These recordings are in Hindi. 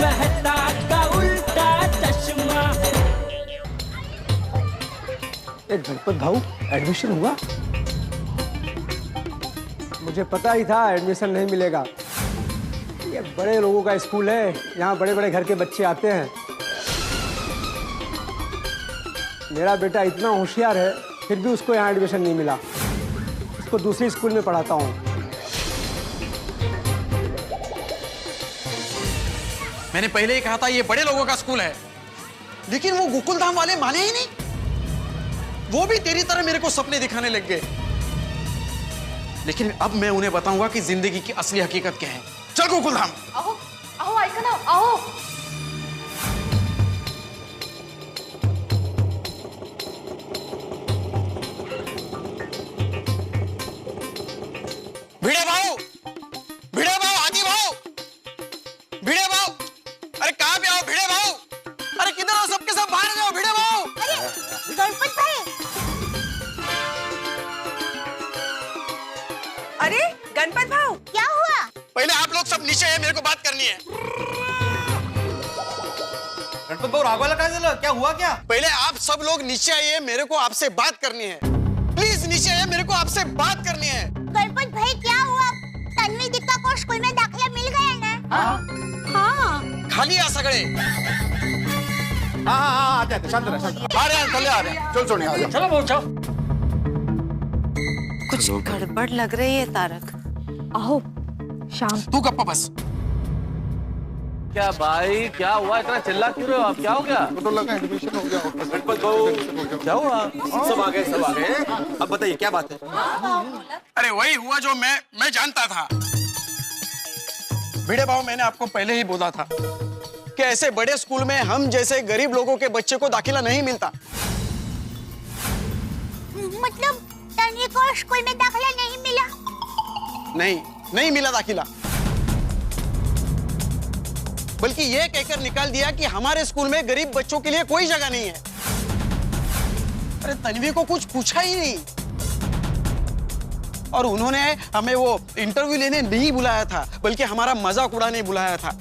मेहता का उल्टा चश्मा। गणपत भाऊ, एडमिशन हुआ? मुझे पता ही था एडमिशन नहीं मिलेगा। ये बड़े लोगों का स्कूल है, यहाँ बड़े बड़े घर के बच्चे आते हैं। मेरा बेटा इतना होशियार है, फिर भी उसको यहाँ एडमिशन नहीं मिला। उसको दूसरे स्कूल में पढ़ाता हूँ। मैंने पहले ही कहा था ये बड़े लोगों का स्कूल है, लेकिन वो गोकुलधाम वाले माने ही नहीं। वो भी तेरी तरह मेरे को सपने दिखाने लग गए। लेकिन अब मैं उन्हें बताऊंगा कि जिंदगी की असली हकीकत क्या है। चल गोकुलधाम। आओ आओ ऐका ना, आओ। भिड़े भाऊ, भिड़े भाऊ, आदि भाऊ, भिड़े भाऊ, अरे कहाँ पे आओ भिड़े भाऊ? अरे किधर हो? सबके सब बाहर जाओ भिड़े भाऊ। अरे गणपत भाई, अरे गणपत भाऊ, क्या हुआ? पहले आप लोग सब नीचे हैं, मेरे को बात करनी है। गणपत भाऊ रागवाला काय झालं? क्या हुआ क्या? पहले आप सब लोग नीचे आइए, मेरे को आपसे बात करनी है। प्लीज नीचे आइए, मेरे को आपसे बात करनी है। गणपत भाई क्या हुआ? तन्वी दीक्षा को स्कूल में दाखिला मिल गया ना? हाँ। खाली आ सगळे। हाँ आते शांत रहा, शांत रहा। आ रहे हैं, चले आ रहे हैं। चल सोनिया आ जा। चलो बहुत चलो। कुछ गड़बड़ लग रही है तारक। आओ शाम। तू गप्पा बस। क्या भाई, क्या हुआ? इतना चिल्ला क्यों रहे हो आप? क्या हो गया? तो लगा एडमिशन हो गया। गणपत भाऊ, क्या हुआ? सब आ गए, सब आ गए। अब बताइए क्या बात है? अरे वही हुआ जो मैं जानता था। भिड़े भाऊ, मैंने आपको पहले ही बोला था कि ऐसे बड़े स्कूल में हम जैसे गरीब लोगों के बच्चे को दाखिला नहीं मिलता। मतलब तन्वी को स्कूल में दाखिला नहीं मिला? नहीं मिला दाखिला। बल्कि ये कहकर निकाल दिया कि हमारे स्कूल में गरीब बच्चों के लिए कोई जगह नहीं है। अरे तन्वी को कुछ पूछा ही नहीं। और उन्होंने हमें वो इंटरव्यू लेने नहीं बुलाया था, बल्कि हमारा मजाक उड़ाने बुलाया था।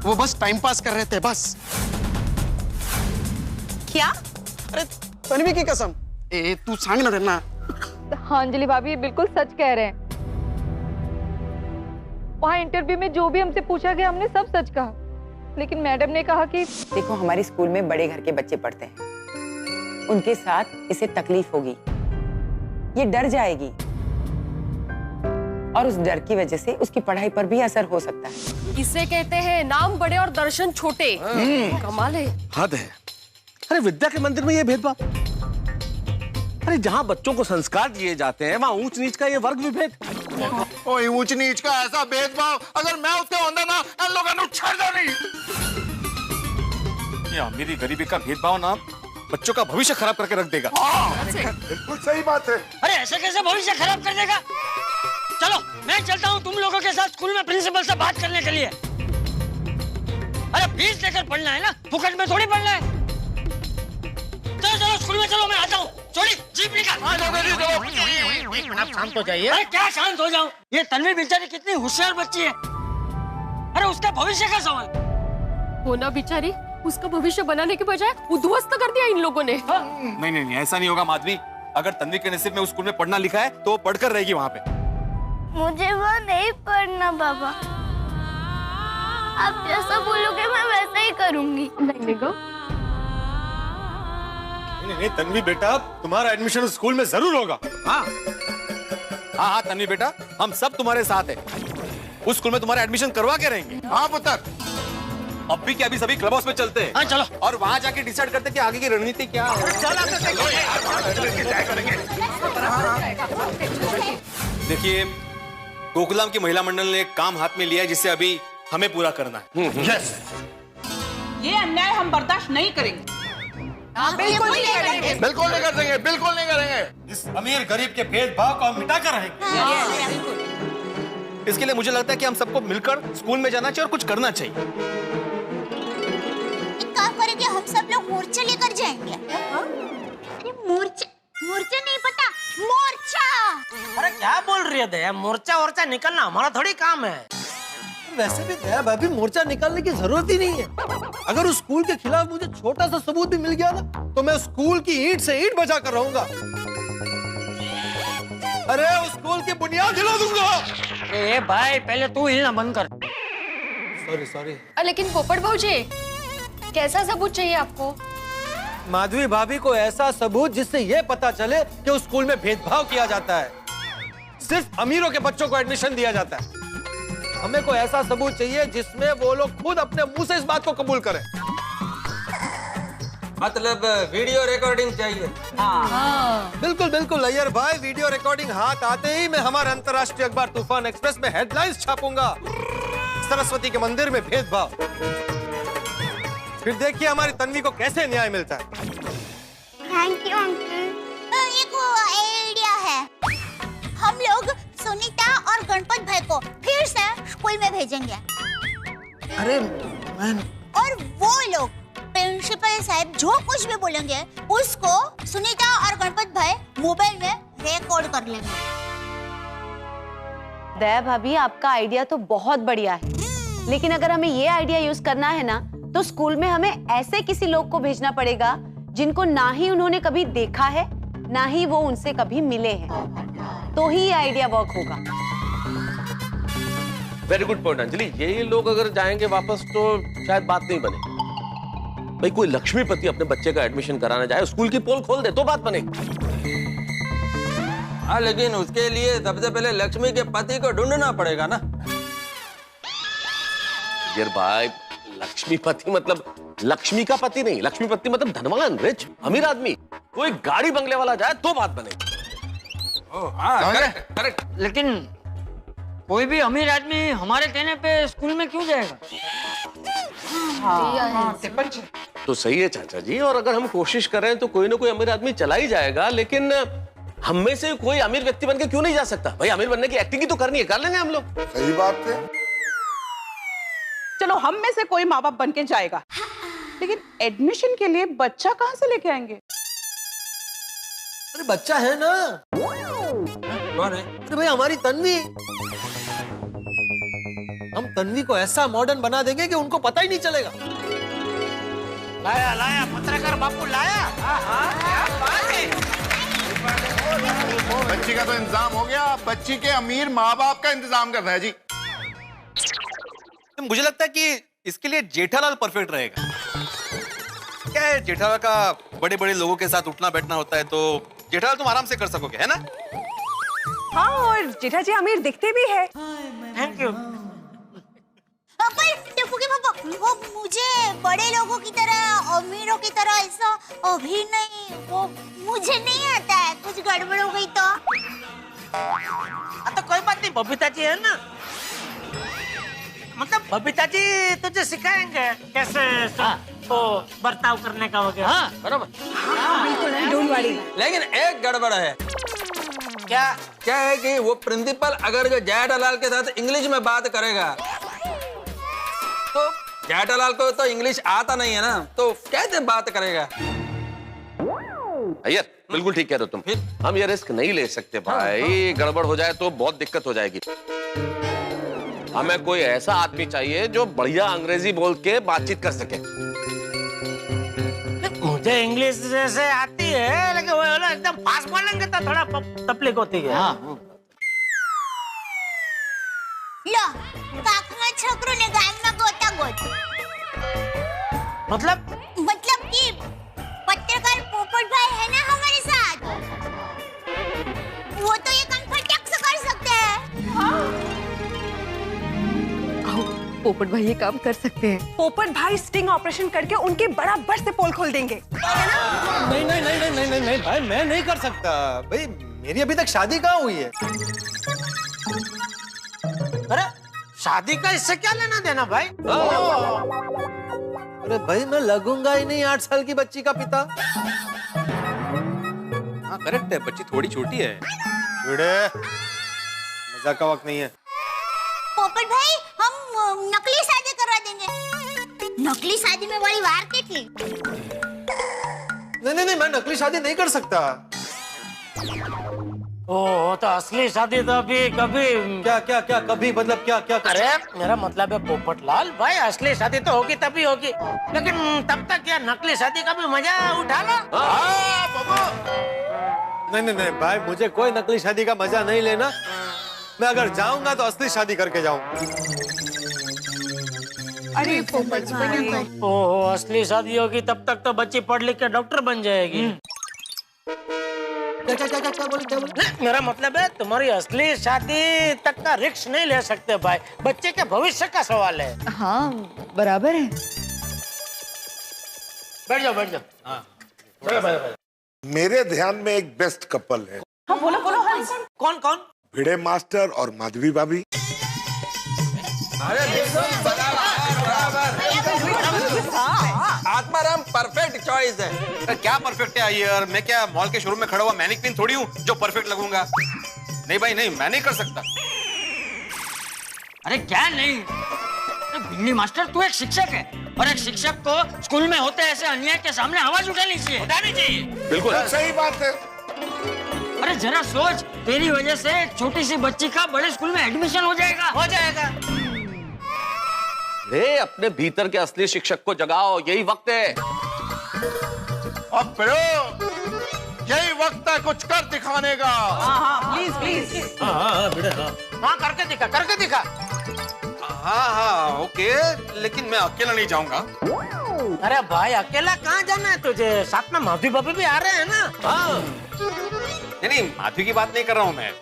वो बस टाइम पास कर रहे थे, बस। क्या? अरे तन्वी की कसम, तू सांग ना देना। हाँ अंजलि भाभी बिल्कुल सच कह रहे हैं। वहाँ इंटरव्यू में जो भी हमसे पूछा गया हमने सब सच कहा, लेकिन मैडम ने कहा कि देखो हमारे स्कूल में बड़े घर के बच्चे पढ़ते हैं, उनके साथ इसे तकलीफ होगी, ये डर जाएगी और उस डर की वजह से उसकी पढ़ाई पर भी असर हो सकता है। इसे कहते हैं नाम बड़े और दर्शन छोटे। कमाल है। हद है। अरे विद्या के मंदिर में ये भेदभाव। अरे जहाँ बच्चों को संस्कार दिए जाते हैं वहाँ ऊंच नीच का ये वर्ग विभेद। ओए ऊंच नीच का ऐसा भेदभाव अगर मैं उसके अंदर ना, इन लोगों ने छेड़ नहीं। ये अमीरी गरीबी का भेदभाव ना बच्चों का भविष्य खराब करके रख देगा। बिल्कुल सही बात है। अरे ऐसे कैसे भविष्य खराब कर देगा? चलो मैं चलता हूँ तुम लोगों के साथ स्कूल में प्रिंसिपल से बात करने के लिए। अरे फीस लेकर पढ़ना है ना, फुकट में थोड़ी पढ़ना है। चलो चलो स्कूल में चलो, मैं आता हूँ। छोड़ी जीप निकाल। एक मिनट शांत हो जाइए। अरे क्या शांत हो जाऊं? ये तन्वी बेचारी कितनी होशियार बच्ची है। अरे उसका भविष्य का सवाल। वो ना बेचारी, उसका भविष्य बनाने के बजाय उद्ध्वस्त कर दिया इन लोगों ने। नहीं ऐसा नहीं होगा माधवी। अगर तन्वी के नसीब में उस स्कूल में पढ़ना लिखा है तो वो पढ़कर रहेगी वहाँ पे। मुझे वहाँ नहीं पढ़ना बाबा। आप जैसा बोलोगे मैं वैसा ही करूंगी। नहीं तन्वी बेटा, तुम्हारा एडमिशन उस स्कूल में जरूर होगा। हाँ तन्वी बेटा, हम सब तुम्हारे साथ हैं। उस स्कूल में तुम्हारा एडमिशन करवा के रहेंगे। हाँ पुत्र। अब भी क्या, अभी सभी क्लब हाउस में चलते हैं। हाँ चलो। और वहाँ जाके डिसाइड करते हैं कि आगे की रणनीति क्या है। देखिए गोकुलधाम की महिला मंडल ने एक काम हाथ में लिया है जिसे अभी हमें पूरा करना है। यस। ये अन्याय हम बर्दाश्त नहीं करेंगे। बिल्कुल नहीं करेंगे। बिल्कुल नहीं कर देंगे, बिल्कुल नहीं करेंगे। इस अमीर गरीब के भेदभाव को हम मिटा कर रहेंगे। इसके लिए मुझे लगता है कि हम सबको मिलकर स्कूल में जाना चाहिए और कुछ करना चाहिए। एक काम करेंगे, हम सब लोग मोर्चा लेकर जाएंगे। अरे मोर्चा नहीं पता, मोर्चा। अरे क्या बोल रही है दया? मोर्चा वोर्चा निकलना हमारा थोड़ी काम है। वैसे भी दया भाभी मोर्चा निकालने की जरूरत ही नहीं है। अगर उस स्कूल के खिलाफ मुझे छोटा सा सबूत भी मिल गया ना, तो मैं उस स्कूल की ईंट से ईंट बचा कर रहूंगा। अरे उस स्कूल की बुनियाद हिला दूंगा। ए भाई पहले तू हिलना बंद कर। सॉरी। लेकिन पोपट भाऊजी, कैसा सबूत चाहिए आपको? माधवी भाभी को ऐसा सबूत जिससे यह पता चले कि उस स्कूल में भेदभाव किया जाता है, सिर्फ अमीरों के बच्चों को एडमिशन दिया जाता है। हमें कोई ऐसा सबूत चाहिए जिसमें वो लोग खुद अपने मुंह से इस बात को कबूल करें। मतलब वीडियो रिकॉर्डिंग चाहिए। बिल्कुल अय्यर भाई, वीडियो रिकॉर्डिंग हाथ आते ही मैं हमारे अंतर्राष्ट्रीय अखबार तूफान एक्सप्रेस में हेडलाइंस छापूंगा, सरस्वती के मंदिर में भेदभाव। फिर देखिए हमारी तन्वी को कैसे न्याय मिलता है। Thank you uncle. एक आइडिया है, हम लोग सुनीता और गणपत भाई को फिर से स्कूल में भेजेंगे। अरे और वो लोग प्रिंसिपल साहब जो कुछ भी बोलेंगे उसको सुनीता और गणपत भाई मोबाइल में रिकॉर्ड कर लेंगे। दया भाभी, आपका आइडिया तो बहुत बढ़िया है, लेकिन अगर हमें ये आइडिया यूज करना है ना, तो स्कूल में हमें ऐसे किसी लोग को भेजना पड़ेगा जिनको ना ही उन्होंने कभी देखा है, ना ही वो उनसे कभी मिले हैं, तो ही ये आइडिया वर्क होगा। Very good point Anjali. ये लोग अगर जाएंगे वापस तो शायद बात नहीं बने। भाई कोई लक्ष्मीपति अपने बच्चे का एडमिशन कराना जाए, स्कूल की पोल खोल दे तो बात बनेगी। हाँ, लेकिन उसके लिए सबसे पहले लक्ष्मी के पति को ढूंढना पड़ेगा ना। यार भाई, लक्ष्मीपति मतलब लक्ष्मी का पति नहीं, लक्ष्मीपति मतलब धनवान, रिच, अमीर आदमी। कोई गाड़ी बंगले वाला जाए तो बात बनेगी। हाँ, करेक्ट। लेकिन कोई भी अमीर आदमी हमारे कहने पे स्कूल में क्यों जाएगा? तो सही है चाचा जी, और अगर हम कोशिश करें तो कोई ना कोई अमीर आदमी चला ही जाएगा, लेकिन हम में से कोई अमीर व्यक्ति बन के क्यों नहीं जा सकता? भाई अमीर बनने की एक्टिंग ही तो करनी है, कर लेंगे हम लोग। सही बात है। चलो हम में से कोई माँ बाप बन के जाएगा, लेकिन एडमिशन के लिए बच्चा कहाँ से लेके आएंगे? अरे बच्चा है ना। कौन है? अरे भाई हमारी तन्वी। हम तन्वी को ऐसा मॉडर्न बना देंगे कि उनको पता ही नहीं चलेगा। लाया पत्रकार बापू लाया। क्या बात है। बच्ची का तो इंतजाम हो गया, बच्ची के अमीर माँ बाप का इंतजाम करना है जी। तो मुझे लगता है कि इसके लिए जेठालाल परफेक्ट रहेगा। क्या है, जेठालाल का बड़े बड़े लोगों के साथ उठना बैठना होता है, तो जेठालाल तुम आराम से कर सकोगे, है ना? हाँ, और जेठा जी अमीर दिखते भी है। Thank you. वो मुझे बड़े लोगों की तरह, अमीरों की तरह ऐसा अभी नहीं, वो मुझे नहीं आता है। कुछ गड़बड़ हो गई तो तो कोई बात नहीं, बबीता जी है ना, मतलब बबीता जी तुझे सिखाएंगे कैसे तो बर्ताव करने का वगैरह। हाँ, बरोबर। बिल्कुल, डोंट वरी। लेकिन एक गड़बड़ है। क्या है कि वो प्रिंसिपल अगर जो जेठालाल के साथ इंग्लिश में बात करेगा, तो जेठालाल को तो इंग्लिश आता नहीं है ना, तो कैसे बात करेगा? अय्यर बिल्कुल ठीक कह रहे हो तुम। हम ये रिस्क नहीं ले सकते भाई, गड़बड़ हो जाए तो बहुत दिक्कत हो जाएगी। हमें कोई ऐसा आदमी चाहिए जो बढ़िया अंग्रेजी बोल के बातचीत कर सके। मुझे इंग्लिश जैसे आती है, लेकिन वो ना एकदम फास्ट बोलेंगे तो थोड़ा तकलीफ होती है। हाँ। लो, काकना छोकरो ने गान में गोता गोत। मतलब कि पत्रकार पोपट भाई है ना हमारे साथ, वो तो ये कंफर्ट से कर सकते हैं। आओ, पोपट भाई ये काम कर सकते हैं। पोपट भाई स्टिंग ऑपरेशन करके उनके बराबर से पोल खोल देंगे, है ना? नहीं भाई, मैं नहीं कर सकता भाई, मेरी अभी तक शादी कहाँ हुई है। अरे शादी का इससे क्या लेना देना भाई? अरे भाई मैं लगूंगा ही नहीं 8 साल की बच्ची का पिता। हाँ करेक्ट है, बच्ची थोड़ी छोटी है। मजाक का वक्त नहीं है। पोपट भाई, हम नकली शादी करवा देंगे। नकली शादी में बड़ी वार कितनी? नहीं, मैं नकली शादी नहीं कर सकता। ओ तो असली शादी तो अभी कभी क्या क्या क्या कभी मतलब क्या क्या अरे मेरा मतलब है पोपटलाल भाई, असली शादी तो होगी तभी होगी, लेकिन तब तक क्या नकली शादी का भी मजा उठा लो। नहीं नहीं नहीं भाई, मुझे कोई नकली शादी का मजा नहीं लेना। मैं अगर जाऊंगा तो असली शादी करके जाऊंगा। अरे पोपट भाई, ओहो असली शादी होगी तब तक तो बच्ची पढ़ लिख के डॉक्टर बन जाएगी। क्या बोले? मेरा मतलब है तुम्हारी असली शादी तक का रिस्क नहीं ले सकते भाई, बच्चे के भविष्य का सवाल है। हाँ बराबर है। बैठ जाओ बैठ जाओ। हाँ बैठो। मेरे ध्यान में एक बेस्ट कपल है। हाँ बोलो बोलो। कौन कौन? भिड़े मास्टर और माधवी भाभी। आत्माराम परफेक्ट चॉइस है। क्या परफेक्ट है यार? मैं क्या मॉल के शोरूम में खड़ा हुआ मैनिक्विन थोड़ी हूँ जो परफेक्ट लगूंगा? नहीं भाई नहीं, मैं नहीं कर सकता। अरे क्या नहीं, भिंडी मास्टर तू एक शिक्षक है और एक शिक्षक को स्कूल में होते ऐसे अन्याय के सामने आवाज उठानी चाहिए। बिल्कुल सही बात है। अरे जरा सोच, तेरी वजह से एक छोटी सी बच्ची का बड़े स्कूल में एडमिशन हो जाएगा। रे अपने भीतर के असली शिक्षक को जगाओ, यही वक्त है। अब यही वक्त है कुछ कर दिखाने का। हाँ प्लीज प्लीज। हाँ करके दिखा। हाँ ओके, लेकिन मैं अकेला नहीं जाऊंगा। अरे भाई अकेला कहाँ जाना है तुझे? साथ में माधवी भाभी भी आ रहे हैं ना। हाँ नहीं माधवी की बात नहीं कर रहा हूँ मैं,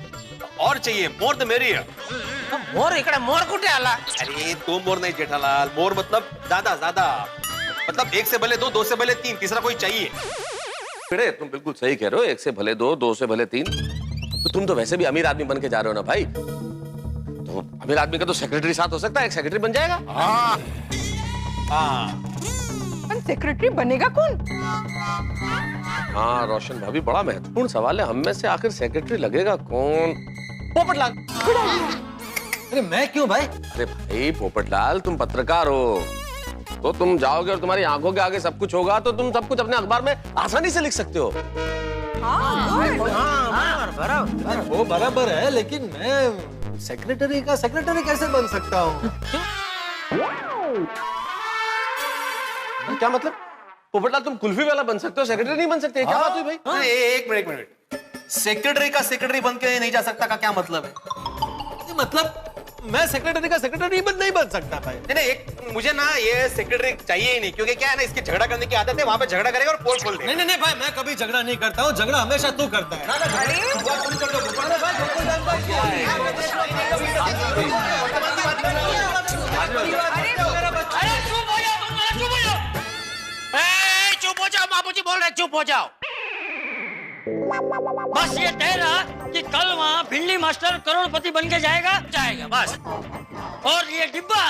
और चाहिए मोर द मेरियर। मोर इकड़े मोर कुठे आला? अरे तो मोर नहीं जेठालाल, मोर मतलब ज्यादा ज्यादा, मतलब एक से भले दो से भले तीन, तीसरा कोई चाहिए। भिड़े तुम बिल्कुल सही कह रहे हो, एक से भले दो से भले तीन। तो तुम तो वैसे भी अमीर आदमी बन के जा रहे हो ना भाई, तो अमीर आदमी का तो सेक्रेटरी साथ हो सकता है, एक सेक्रेटरी बन जाएगा। सेक्रेटरी बनेगा कौन? हाँ रोशन भाभी, बड़ा महत्वपूर्ण सवाल है। हम में से आखिर सेक्रेटरी लगेगा कौन? पोपटलाल। अरे मैं क्यों भाई? अरे भाई पोपटलाल, तुम पत्रकार हो, तो तुम जाओगे और तुम्हारी आंखों के आगे सब कुछ होगा, तो तुम सब कुछ अपने अखबार में आसानी से लिख सकते हो। वो बराबर है, लेकिन मैं सेक्रेटरी कैसे बन सकता हूँ? क्या मतलब? पोपटलाल तुम कुल्फी वाला बन सकते हो, सेक्रेटरी नहीं बन सकते? क्या बात हुई भाई? एक मिनट, सेक्रेटरी का सेक्रेटरी बन के नहीं जा सकता का क्या मतलब है? मतलब मैं सेक्रेटरी का सेक्रेटरी नहीं बन सकता भाई। नहीं एक मुझे ना ये सेक्रेटरी चाहिए ही नहीं, क्योंकि क्या है ना, इसकी झगड़ा करने की आदत है, वहां पे झगड़ा करेगा और पोल खोल देगा। नहीं भाई, मैं कभी झगड़ा नहीं करता हूँ, झगड़ा हमेशा तू करता है। चुप हो जाओ, बाबूजी बोल रहे, चुप हो जाओ। बस ये तय रहा कि कल वहाँ भिंडी मास्टर करोड़पति बन के जाएगा बस, और ये डिब्बा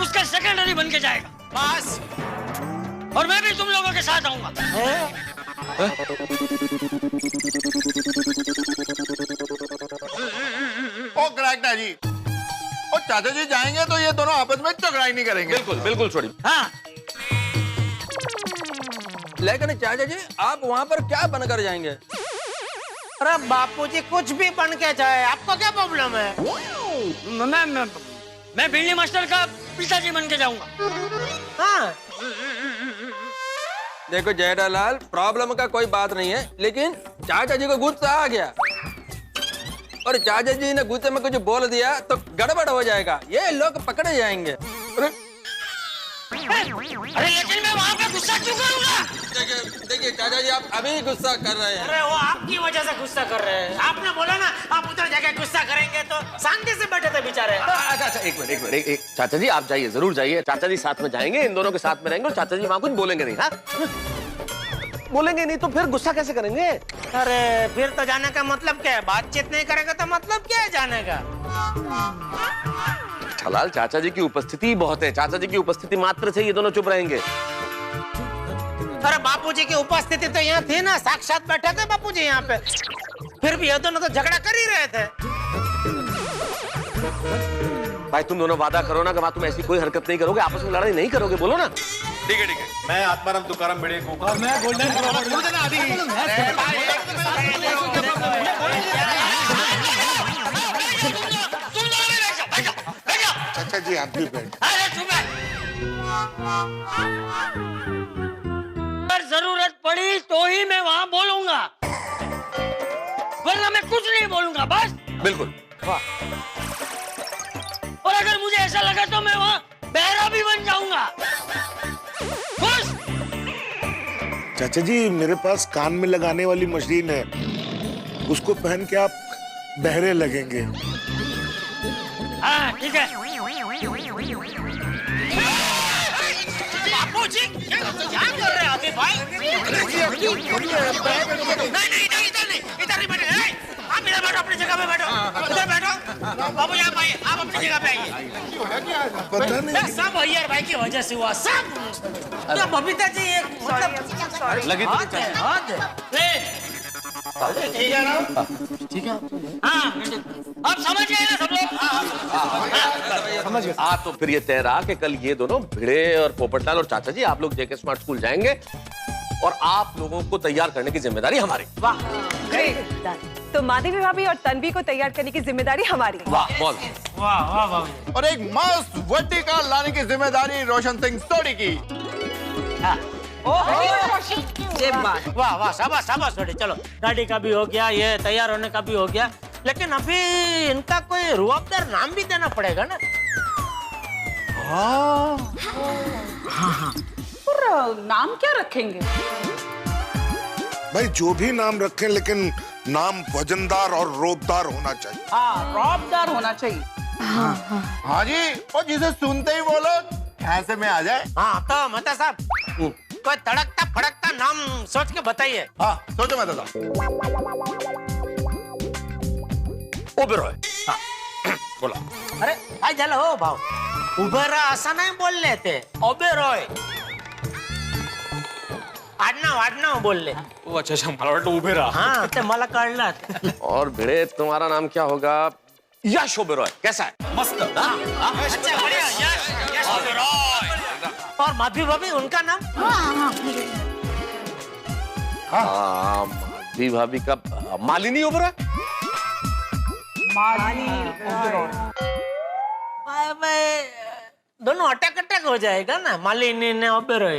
उसका सेक्रेटरी बन के जाएगा बस, और मैं भी तुम लोगों के साथ आऊंगा। ओ ग्रैगना जी, ओ चाचा जी जाएंगे तो ये दोनों आपस में झगड़ा ही नहीं करेंगे। बिल्कुल छोड़ी। हाँ लेकिन चाचा जी आप वहाँ पर क्या बनकर जाएंगे? अरे बापूजी कुछ भी बन के जाए, आपको क्या प्रॉब्लम है? मैं भिंडी मास्टर का पिताजी बन के जाऊंगा। हाँ देखो जेठालाल, प्रॉब्लम का कोई बात नहीं है, लेकिन चाचा जी को गुस्सा आ गया और चाचा जी ने गुस्से में कुछ बोल दिया तो गड़बड़ हो जाएगा, ये लोग पकड़े जाएंगे। अरे लेकिन मैं वहाँ पे गुस्सा क्यों करूँगा? देखिए चाचा जी, आप अभी गुस्सा कर रहे हैं। अरे वो आपकी वजह से गुस्सा कर रहे हैं। आपने बोला ना आप उधर जाके गुस्सा करेंगे, तो शांति से बैठे थे बेचारे। अच्छा एक मिनट, चाचा जी आप जाइए, जरूर जाइए, चाचा जी साथ में जाएंगे, इन दोनों के साथ में रहेंगे, और चाचा जी वहाँ कुछ बोलेंगे नहीं। हाँ बोलेंगे नहीं तो फिर गुस्सा कैसे करेंगे? अरे फिर तो जाने का मतलब क्या है? बातचीत नहीं करेगा तो मतलब क्या है जाने का? हलाल चाचा जी की उपस्थिति बहुत है, चाचा जी की उपस्थिति मात्र से ये दोनों चुप रहेंगे। अरे बापूजी की उपस्थिति तो यहाँ थी ना, साक्षात बैठे थे बापूजी यहाँ पे, फिर भी ये दोनों तो झगड़ा कर ही रहे थे। भाई तुम दोनों वादा करो ना कि तुम ऐसी कोई हरकत नहीं करोगे, आपस में लड़ाई नहीं करोगे, बोलो ना। ठीक है मैं आत्माराम तुकाराम भिड़े को मैं गोल्डन चाचा जी आप भी बैठ। अगर जरूरत पड़ी तो ही मैं वहाँ बोलूंगा, वरना मैं कुछ नहीं बोलूंगा बस। बिल्कुल। और अगर मुझे ऐसा लगा तो मैं वहाँ बहरा भी बन जाऊंगा। बस। चाचा जी मेरे पास कान में लगाने वाली मशीन है, उसको पहन के आप बहरे लगेंगे। हाँ ठीक है। बापू जी क्या कर रहे हैं अभी भाई? नहीं इधर नहीं बैठे। आप इधर बैठो, अपनी जगह पे बैठो। इधर बैठो। बाबू यहाँ आइए, आप अपनी जगह पे आइए। पता नहीं सब अय्यर भाई की वजह से हुआ सब। क्या बबीता जी एक मतलब लगी तो ठीक है ना? ठीक है। हाँ अब समझ गए ना सब लोग? समझ गए। तो फिर ये तय रहा कि कल ये दोनों भिड़े और पोपटलाल और चाचा जी आप लोग जेके स्मार्ट स्कूल जाएंगे और आप लोगों को तैयार करने की जिम्मेदारी हमारी। वाह ग्रेट। तो माधवी भाभी और तन्वी को तैयार करने की जिम्मेदारी हमारी। वाह बहुत। वाह वाह वाह। और एक मस्त वर्टिकल लाने की जिम्मेदारी रोशन सिंह सोडी की। वाह वाह शाबाश शाबाश छोटे। चलो गाड़ी का भी हो गया, ये तैयार होने का भी हो गया, लेकिन अभी इनका कोई रुआबदार नाम भी देना पड़ेगा ना। हाँ। और नाम क्या रखेंगे? भाई जो भी नाम रखें लेकिन नाम वजनदार और रोबदार होना चाहिए। हाँ रौबदार होना चाहिए। हाँ जी, और जिसे सुनते ही बोलो ऐसे में आ जाए। हाँ तो मता साहब कोई तड़कता फड़कता नाम सोच के बताइए। हाँ सोचो मैं दादा। ओबेरॉय। हाँ बोला। अरे काय झालं हो भाऊ? उबेरा असं नाही बोलले ते, ओबेरॉय आडनाव बोलले। अच्छा मला वाटलं उभेरा। हाँ ते मला कळलं। और भिड़े तुम्हारा नाम क्या होगा? यश ओबेरॉय। कैसा है? मस्त। अच्छा बढ़िया यश ओबेरॉय। और माधवी भाभी उनका नाम? हाँ माधवी भाभी का मालिनी ओबेरॉय। दोनों अटक हो जाएगा ना, मालिनी ने ओबेरॉय।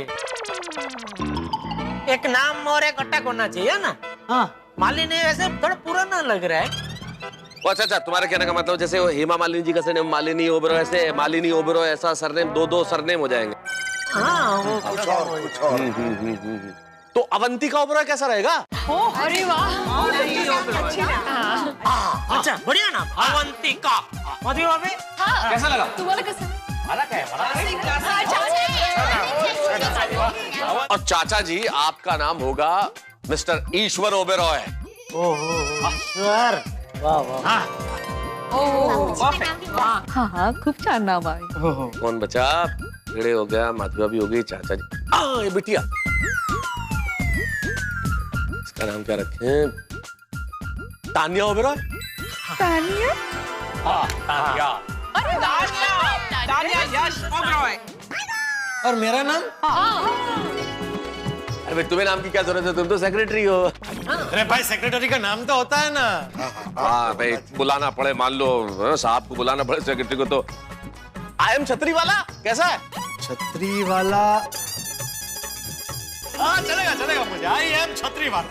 एक नाम और एक अटक होना चाहिए ना। हाँ मालिनी वैसे थोड़ा पुराना लग रहा है। अच्छा तुम्हारे कहने का मतलब जैसे वो हेमा मालिनी जी का सरनेम मालिनी ओबेरॉय, ऐसे मालिनी ओबेरॉय ऐसा सरनेम दो सरनेम हो जाएंगे। हाँ वो कुछ और। तो अवंतिका ओबेरॉय कैसा रहेगा? अरे वाह अच्छा बढ़िया नाम अवंतिका। माधवी भाभी कैसा लगा? तुम्हाला कसं? और चाचा जी आपका नाम होगा मिस्टर ईश्वर ओबेरॉय। ईश्वर वाह वाह। हाँ खूप छान नाम आहे। कौन बचा? भिड़े हो गया, माधवी भाभी हो गई, चाचा जी। ये बिटिया इसका नाम क्या रखें? तानिया ओबेरॉय। तानिया? हाँ तानिया। अरे तानिया यश ओबेरॉय। और मेरा नाम? अरे तुम्हें नाम की क्या जरूरत है, तुम तो सेक्रेटरी हो। अरे भाई सेक्रेटरी का नाम तो होता है ना। हाँ भाई बुलाना पड़े, मान लो साहब को बुलाना पड़े सेक्रेटरी को, तो आई एम छतरी वाला कैसा है? छतरी वाला। हाँ चलेगा मुझे। आई एम छतरी वाला।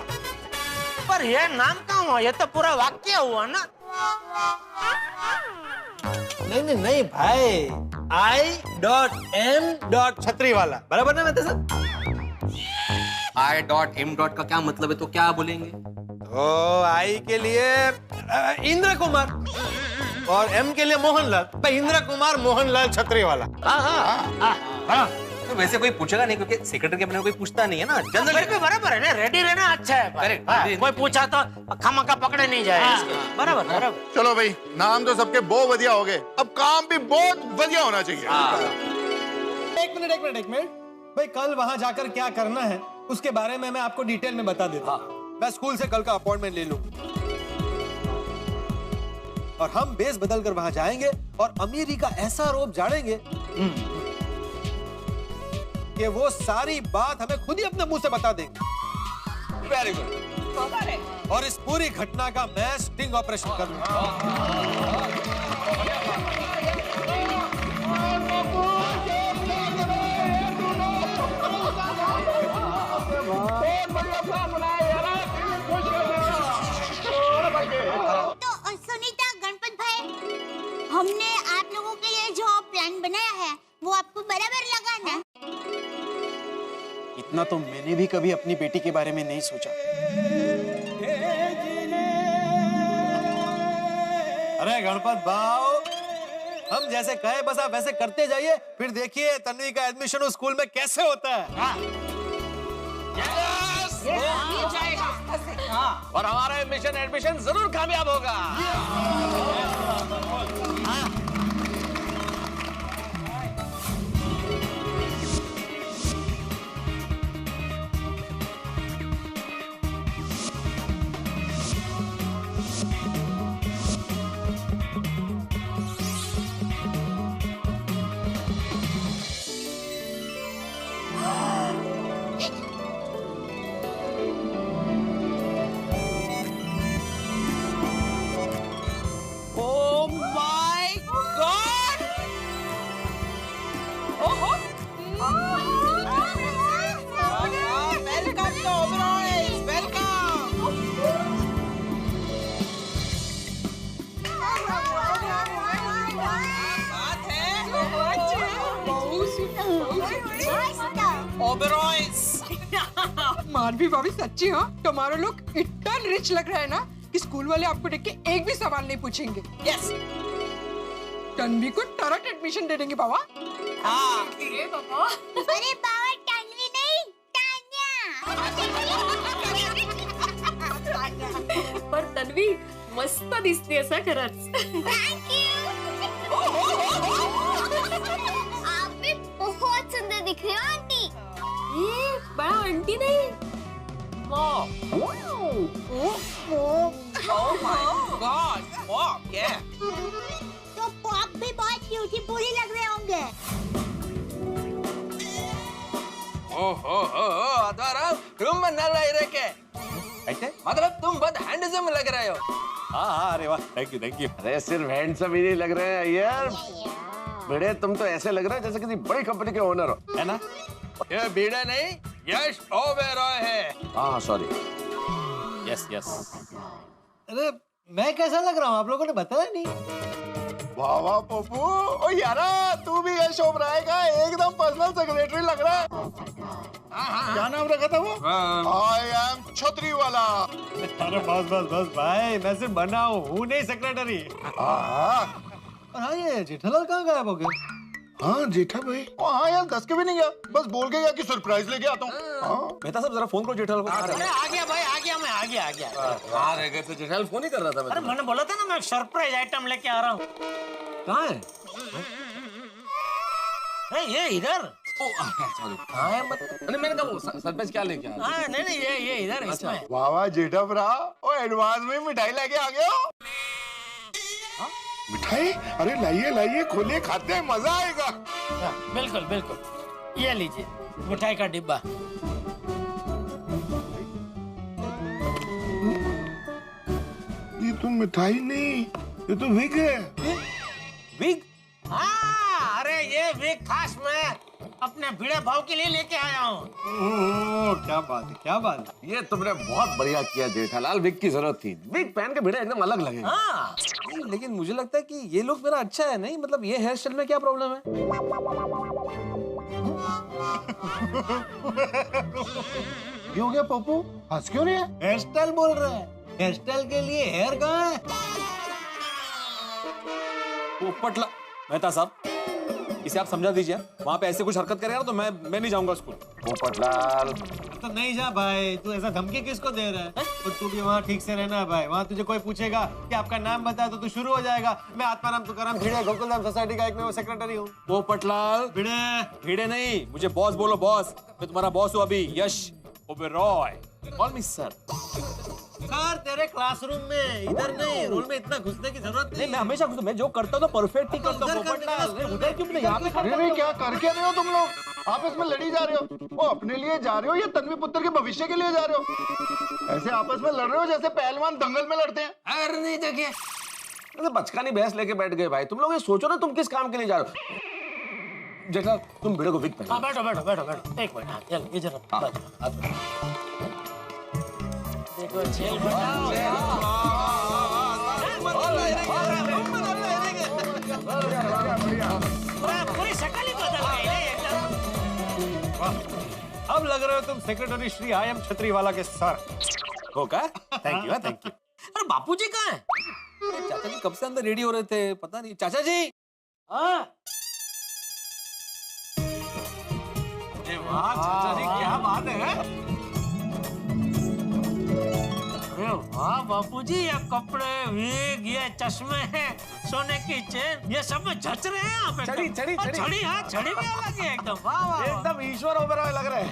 पर ये नाम कहाँ हुआ? ये तो पूरा वाक्य हुआ ना। नहीं भाई, I.M. छतरी वाला बराबर ना मैं तो सब। I.M. का क्या मतलब है, तो क्या बोलेंगे? ओ आई के लिए इंद्र कुमार और एम के लिए मोहनलाल। भाई इंद्र कुमार मोहनलाल छतरी वाला। हाँ। तो वैसे कोई पूछेगा नहीं क्योंकि सेक्रेटरी के अपने कोई पूछता नहीं है ना। जनरल बराबर है ना, रेडी रहना अच्छा है। कोई पूछा तो खामखा पकड़े नहीं जाए। बराबर। चलो भाई नाम तो सबके बहुत बढ़िया हो गए, अब काम भी बहुत बढ़िया होना चाहिए। एक मिनट भाई, कल वहां जाकर क्या करना है उसके बारे में मैं आपको डिटेल में बता देता हूँ। मैं स्कूल से कल का अपॉइंटमेंट ले लूं और हम बेस बदल कर वहां जाएंगे और अमीरी का ऐसा रोप झाड़ेंगे कि वो सारी बात हमें खुद ही अपने मुंह से बता देंगे। Very good. और इस पूरी घटना का मैं स्टिंग ऑपरेशन करूंगा। तो सुनीता, गणपत भाई, हमने आप लोगों के लिए जो प्लान बनाया है वो आपको बराबर लगा ना? इतना तो मैंने भी कभी अपनी बेटी के बारे में नहीं सोचा। अरे गणपत भाव, हम जैसे कहे बस आप वैसे करते जाइए, फिर देखिए तन्वी का एडमिशन उस स्कूल में कैसे होता है। और हमारा एडमिशन जरूर कामयाब होगा। मानवी भाभी सच्ची हो, तुम्हारे लोग इतना रिच लग रहा है ना कि स्कूल वाले आपको देख के एक भी सवाल नहीं पूछेंगे। यस, तन्वी को तुरंत एडमिशन दे देंगे बाबा। हाँ। अरे बाबा, तन्वी नहीं, तान्या। पर तन्वी मस्त दिसते असा खरंच। Thank you. आप भी बहुत सुंदर दिख रहे हो आंटी। ये बड़ा आंटी नहीं, mom. Oh my God, Mom, yeah. तो पॉप भी बहुत ब्यूटीफुल लग रहे होंगे। ओहो अद्वारा, तुम बनना रहे के ऐसे? मतलब तुम बहुत हैंडसम लग रहे हो। हाँ, अरे वाह, थैंक यू। अरे सिर्फ हैंडसम ही नहीं लग रहे हैं यार, बेड़े तुम तो ऐसे लग रहे हो जैसे किसी बड़ी कंपनी के ओनर हो, है ना? ये बीड़ा नहीं, यश ओबेरॉय है। हाँ सॉरी। यस। अरे मैं कैसा लग रहा हूँ, आप लोगों ने बताया नहीं? वाह वाह पप्पू, ओ यारा तू भी यश ओबेरॉय का एकदम पर्सनल सेक्रेटरी लग रहा है। क्या नाम रखा था वो? आई एम छतरी वाला। अरे बस भाई, मैं सिर्फ बना हूँ नहीं सेक्रेटरी। और हाँ, ये जेठालाल कहाँ गायब हो गया? हाँ जेठा भाई। हाँ यार, दस के भी नहीं गया, बस बोल के गया कि सरप्राइज लेके आता हूँ। मेहता साहब जरा फोन करो जेठालाल को। अरे आ गया भाई, आ गया, मैं आ गया। कहाँ रह गए थे? जेठालाल फोन ही कर रहा था। अरे मैंने बोला था ना, मैं सरप्राइज आइटम लेके आ रहा हूँ। कहाँ है? अरे ये इधर। हाँ यार, मैंने कहा वो सरप्राइज क्या लेके आया? हाँ नहीं, ये इधर है, इसमें। वाह वाह जेठा भरा, ओ एडवांस में मिठाई लेके आ गया हो। मिठाई? अरे लाइए खोलिए, खाते हैं, मजा आएगा। बिल्कुल, ये लीजिए मिठाई का डिब्बा। ये तो मिठाई नहीं, ये तो विग है। विग? हाँ, अरे ये विग खास मैं अपने भिड़े भाव के लिए लेके आया हूँ। क्या बात है। ये तुमने बहुत बढ़िया किया जेठालाल, विग की जरूरत थी। विग पहन के भिड़े एकदम अलग लगेंगे। हाँ। लेकिन मुझे लगता है कि ये लुक मेरा अच्छा है नहीं, मतलब ये हेयर स्टाइल में क्या प्रॉब्लम है? ये हो गया पप्पू, हंस क्यों रहे हैं? हेयर स्टाइल बोल रहे हैं, हेयर स्टाइल के लिए हेयर कहाँ है? पोपटला, मेहता साहब इसे आप समझा दीजिए। वहाँ पे ऐसे कुछ हरकत करेगा ना तो मैं नहीं जाऊंगा स्कूल। पोपटलाल तो नहीं जा भाई, तू ऐसा धमकी किसको दे रहा है? तो तू भी वहाँ ठीक से रहना भाई। वहाँ तुझे कोई पूछेगा कि आपका नाम बता तो तू शुरू हो जाएगा, मैं आत्माराम तुकाराम भिड़े गोकुलधाम सोसाइटी का एक मैं ससेक्रेटरी हूँ। पोपटलाल भिड़े नहीं, मुझे बॉस बोलो, बॉस। मैं तुम्हारा बॉस हूँ अभी, Yash Oberoi. Call me sir. Sir तेरे क्लासरूम में, इधर नहीं। रोल में इतना घुसने की जरूरत नहीं। मैं हमेशा मैं जो करता हूँ तो परफेक्ट ही करता हूँ। पोपटलाल उधर क्यों नहीं, यहाँ पे अरे क्या करके रहे हो तुम लोग? आपस में लड़ी जा रहे हो? वो अपने लिए जा रहे हो या तन्वी पुत्र के भविष्य के लिए जा रहे हो? ऐसे आपस में लड़ रहे हो जैसे पहलवान दंगल में लड़ते हैं। अरे नहीं देखिए, मतलब बचकानी बहस लेके बैठ गए भाई। तुम लोग ये सोचो ना, तुम किस काम के लिए जा रहे हो। जेठा, तुम भिड़े को विग पहनो। बैठो बैठो बैठो बैठो, एक मिनट। चल ये जरा देखो, जेल पूरी शक्ल ही बदल गई। अब लग रहे हो तुम सेक्रेटरी श्री आई एम छतरीवाला के सर हो का? Thank you thank you. अरे बापूजी कहाँ है? चाचा जी कब से अंदर रेडी हो रहे थे, पता नहीं। चाचा जी। हाँ। अरे वाह चाचा जी, क्या बात है। अरे वाह बापूजी, ये कपड़े, विग, ये चश्मे हैं, सोने की चेन, ये सब में जच रहे हैं आप। छड़ी छड़ी छड़ी छड़ी, हाँ छड़ी भी अलग है एकदम। वाह वाह, एकदम ईश्वर ओबेरॉय लग रहे हैं।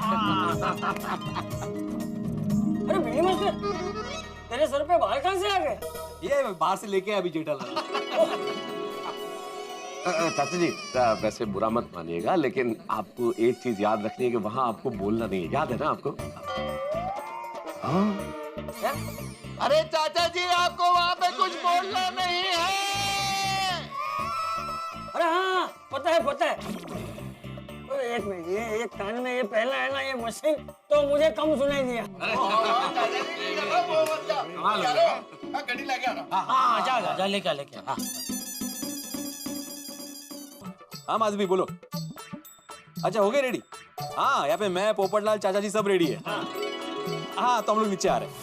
अरे मेरी मत, तेरे सर पे बाल कहाँ से आ गए? ये बाहर से लेके अभी जेठालाल। चाचा जी, वैसे बुरा मत मानिएगा, लेकिन आपको एक चीज याद रखनी है कि वहाँ आपको बोलना नहीं है। याद है ना आपको? हाँ। अरे चाचा जी, आपको वहाँ पे कुछ बोलना नहीं है। अरे हाँ, पता है पता है। एक मिनट, ये कान में ये पहला है ना, ये मशीन तो मुझे कम सुनाई दिया। गड्डी लेके आना। हाँ जा लेके लेके। हाँ माधवी बोलो। अच्छा हो गए रेडी? हाँ, यहाँ पे मैं, पोपटलाल, चाचा जी सब रेडी है। हाँ तो हम लोग नीचे आ रहे हैं।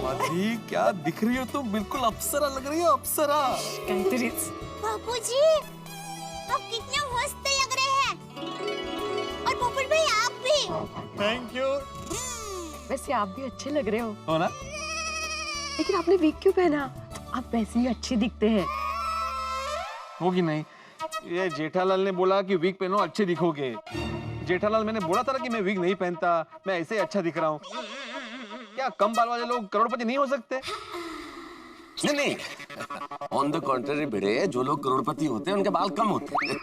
माधवी क्या दिख रही हो तुम, बिल्कुल अप्सरा लग रही हो, अप्सरा। बापूजी, आप कितने मस्त लग रहे हैं। और पोपट भाई आप भी। Thank you. वैसे आप भी अच्छे लग रहे हो ना? लेकिन आपने विग क्यों पहना? आप वैसे ही अच्छे दिखते हैं। होगी नहीं, ये जेठालाल ने बोला कि विग पहनो अच्छे दिखोगे। जेठालाल, मैंने बोला था ना कि मैं विग नहीं पहनता, मैं ऐसे ही अच्छा दिख रहा हूँ। क्या कम बाल वाले लोग करोड़पति नहीं हो सकते? नहीं, ऑन द कॉन्ट्ररी भिड़े, जो लोग करोड़पति होते हैं उनके बाल कम होते हैं।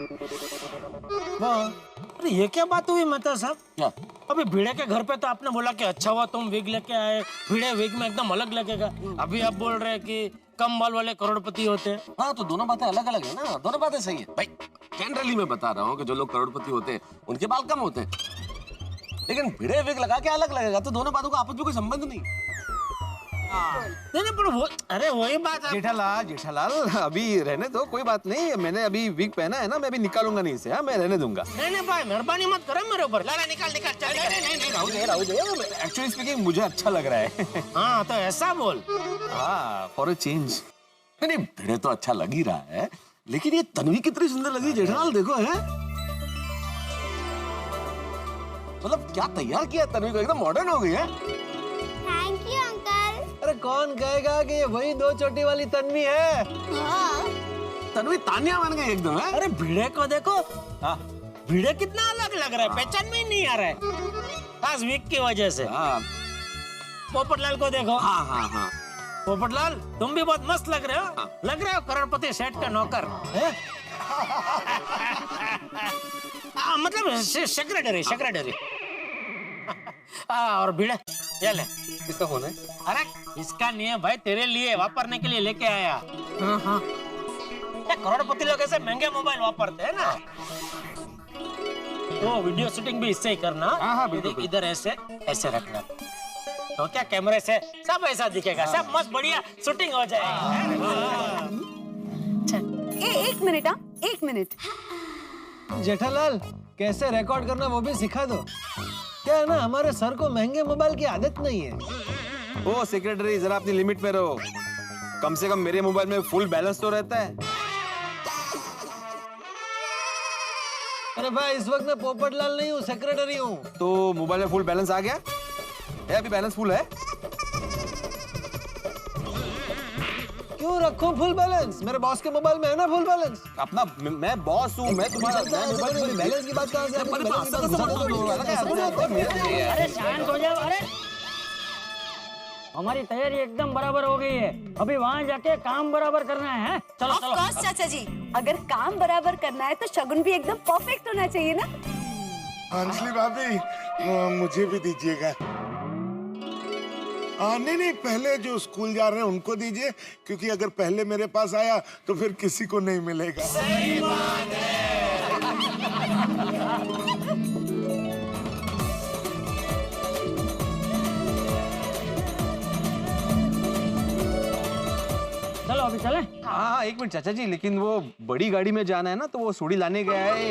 अरे ये क्या बात हुई मेहता साहब? क्या? अभी भिड़े के घर पे तो आपने बोला कि अच्छा हुआ तुम विग लेके आए, भिड़े विग में एकदम अलग लगेगा। अभी आप बोल रहे हैं कि कम बाल वाले करोड़पति होते हैं। हाँ, तो दोनों बातें अलग अलग है ना, दोनों बातें सही है भाई। जनरली मैं बता रहा हूँ कि जो लोग करोड़पति होते हैं उनके बाल कम होते हैं, लेकिन भिड़े विग लगा के अलग लगेगा, तो दोनों बातों का आपस में कोई संबंध नहीं। नहीं पर वो, अरे वही बात है। जेठालाल अभी रहने दो, कोई बात नहीं। मैंने अभी विग पहना है ना, मैं अभी निकालूंगा नहीं इसे। हाँ, मैं रहने दूंगा। नहीं भाई, मेहरबानी मत करो मेरे ऊपर। निकाल चल। नहीं, एक्चुअली स्पीकिंग मुझे अच्छा लग रहा है। हाँ तो ऐसा बोल। हाँ, फॉर अ चेंज। नहीं, भिड़े तो अच्छा लग ही रहा है, लेकिन ये तन्वी कितनी सुंदर लग रही है जेठालाल, देखो है। मतलब क्या तैयार किया तन्वी को, एकदम मॉडर्न हो गई है। Thank you uncle. अरे कौन कहेगा कि ये वही दो चोटी वाली तन्वी है? तन्वी तान्या बन गई एकदम है। अरे भिड़े को देखो, भिड़े कितना अलग लग रहा है, पहचान में ही नहीं आ रहा है, खास विग की वजह से। पोपटलाल को देखो। हाँ। पोपटलाल, तुम भी बहुत मस्त लग रहे हो। लग रहे हो करोड़पति सेठ का नौकर। मतलब सेक्रेटरी। और भिड़े, ये ले। किसका फोन है? अरे इसका नहीं है भाई, तेरे लिए वापरने के लिए लेके आया। हाँ। करोड़पति लोग ऐसे महंगे मोबाइल वापरते हैं ना, तो वीडियो शूटिंग भी इससे ही करना। हाँ, इधर ऐसे रखना, तो क्या कैमरे से सब ऐसा दिखेगा, सब मस्त बढ़िया शूटिंग हो जाएगी। एक मिनट। जेठालाल, कैसे रिकॉर्ड करना वो भी सिखा दो। क्या है ना, हमारे सर को महंगे मोबाइल की आदत नहीं है। ओ सेक्रेटरी, जरा अपनी लिमिट में रहो। कम से कम मेरे मोबाइल में फुल बैलेंस तो रहता है। अरे भाई, इस वक्त मैं पोपटलाल नहीं हूँ, सेक्रेटरी हूँ। तो मोबाइल में फुल बैलेंस आ गया है? अभी बैलेंस फुल है? क्यों रखूं फुल बैलेंस? मेरे बॉस के मोबाइल में है ना फुल बैलेंस। अपना मैं बॉस हूँ, मैं तुम्हारा बैलेंस की बात कहाँ से? अरे शांत हो जाओ। अरे हमारी तैयारी एकदम बराबर हो गई है, अभी वहाँ जाके काम बराबर करना है। चलो चलो। ऑफ कोर्स चाचा जी, अगर काम बराबर करना है तो शगुन भी एकदम परफेक्ट होना चाहिए ना। अंजलि भाभी मुझे भी दीजिएगा। नहीं, पहले जो स्कूल जा रहे हैं उनको दीजिए, क्योंकि अगर पहले मेरे पास आया तो फिर किसी को नहीं मिलेगा। सही बात है। चलो अभी चले। हाँ, एक मिनट चाचा जी, लेकिन वो बड़ी गाड़ी में जाना है ना, तो वो सूढ़ी लाने गया है।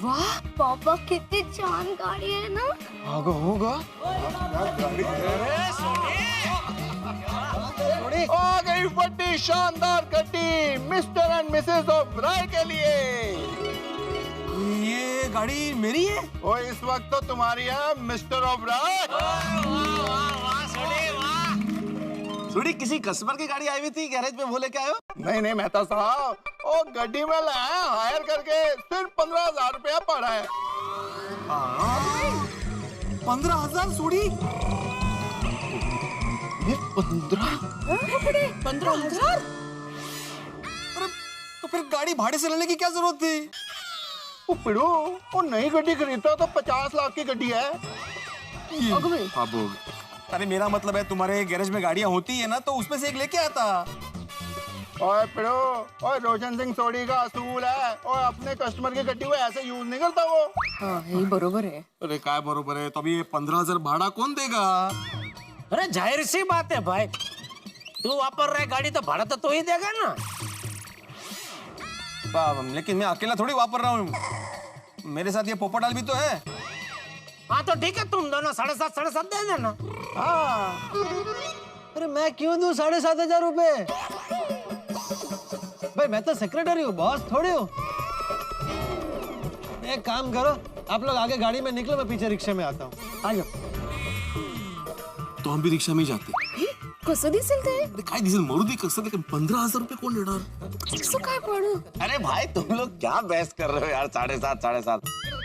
वाह पापा, कितनी जानकारी है ना। होगा आ गई बड़ी शानदार गड्डी मिस्टर एंड मिसेस ओबराय के लिए। ये गाड़ी मेरी है? ओ इस वक्त तो तुम्हारी है मिस्टर ओबराय। सुड़ी, किसी कस्टमर की गाड़ी आई हुई थी गैरेज में, वो लेके आयो? नहीं मेहता साहब, ओ गड्डी में लाया हायर करके सिर्फ 15,000 रुपया पड़ा है। 15,000 सूढ़ी? 15,000? अरे तो फिर गाड़ी भाड़े से लेने की क्या जरूरत थी? ओ पिड़ो, वो नई गड्डी खरीदता तो 50 लाख की गड्डी है। अब अरे मेरा मतलब है, तुम्हारे गैरेज में गाड़ियां होती है ना, तो उसमें से एक लेके आता। ओए पिड़ो, ओए रोशन सिंह सोडी का असूल है, ओए अपने कस्टमर की गड्डी को ऐसे यूज नहीं करता वो। हाँ, यही बरोबर है। अरे काय बरोबर है, तो अभी ये 15,000 भाड़ा कौन देगा? अरे जाहिर सी बात है भाई, तू वापर रहा है गाड़ी तो भाड़ा तो तू ही देगा ना। लेकिन मैं अकेला थोड़ी वापर रहा हूँ, मेरे साथ ये पोपटाल भी तो है। हाँ तो ठीक है, तुम दोनों 7,500 दे देना। हाँ, अरे मैं क्यों दूं 7,500 रुपए? भाई मैं तो सेक्रेटरी हूँ, बॉस थोड़ी हूँ। एक काम करो, आप लोग आगे गाड़ी में निकलो, मैं पीछे रिक्शा में आता हूँ। आ जाओ। तो हम भी रिक्शा में ही जाते। कसं दिसेल ते? काय दिसेल, मरुदी कसं, लेकिन 15,000 रुपये कौन लेणार? कसं काय पडू? अरे भाई तुम लोग क्या बहस कर रहे हो यार? 7,500।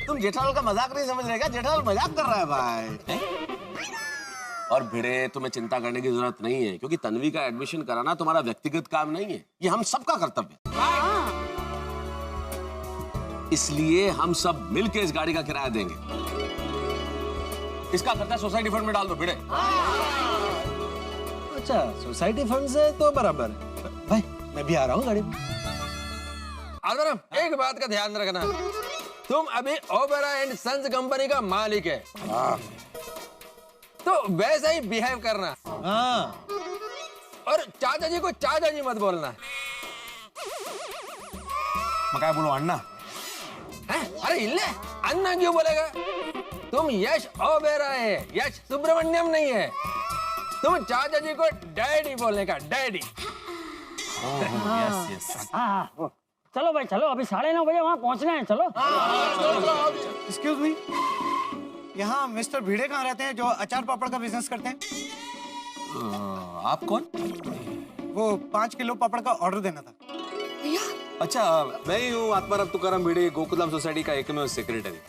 तुम जेठालाल का मजाक नहीं समझ रहे क्या? जेठालाल मजाक कर रहा है भाई। और भिड़े, तुम्हें चिंता करने की जरूरत नहीं है, क्योंकि तन्वी का एडमिशन कराना तुम्हारा व्यक्तिगत काम नहीं है, ये हम सबका कर्तव्य है। इसलिए हम सब मिलकर इस गाड़ी का किराया देंगे। इसका खर्चा सोसाइटी फंड में डाल दो भिड़े। अच्छा, सोसाइटी फंड से तो बराबर है। भाई मैं भी आ रहा हूँ गाड़ी में। आदरम, एक बात का ध्यान रखना, तुम अभी ओबेरॉय एंड सन्स कंपनी का मालिक है, तो वैसे ही बिहेव करना। हाँ। और चाचा जी को चाचा जी मत बोलना। मैं क्या बोलूं, अन्ना? अरे इल्ले, अन्ना क्यों बोलेगा? तुम यश ओबेरॉय है, यश सुब्रमण्यम नहीं है। तुम चाचा जी को डैडी बोलने का, डैडी। यस। हाँ, चलो भाई चलो, अभी 9:30 बजे वहाँ पहुँचना है। चलो। एक्सक्यूज मी, यहाँ मिस्टर भिड़े कहाँ रहते हैं जो अचार पापड़ का बिजनेस करते हैं? आप कौन? वो 5 किलो पापड़ का ऑर्डर देना था। अच्छा, मैं ही हूँ आत्माराम तुकाराम भिड़े, गोकुलधाम सोसाइटी का एकमेव सेक्रेटरी।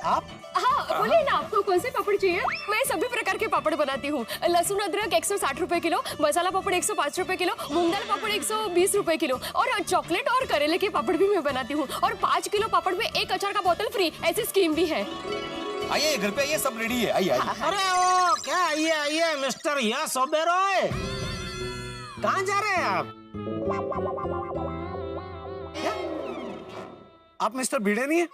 आप? हाँ, बोलिए ना, आपको कौन से पापड़ चाहिए? मैं सभी प्रकार के पापड़ बनाती हूँ। लहसुन अदरक 160 रुपए किलो, मसाला पापड़ 105 रुपए किलो, मूंग दाल पापड़ 120 रुपए किलो, और चॉकलेट और करेले के पापड़ भी मैं बनाती हूँ। और 5 किलो पापड़ में 1 अचार का बोतल फ्री, ऐसी स्कीम भी है। आइए, घर पे आइए, सब रेडी है, आइए। अरे ओ क्या, आइए मिस्टर यश ओबेरॉय। कहाँ जा रहे हैं आप? क्या? आप मिस्टर भिड़े नहीं है?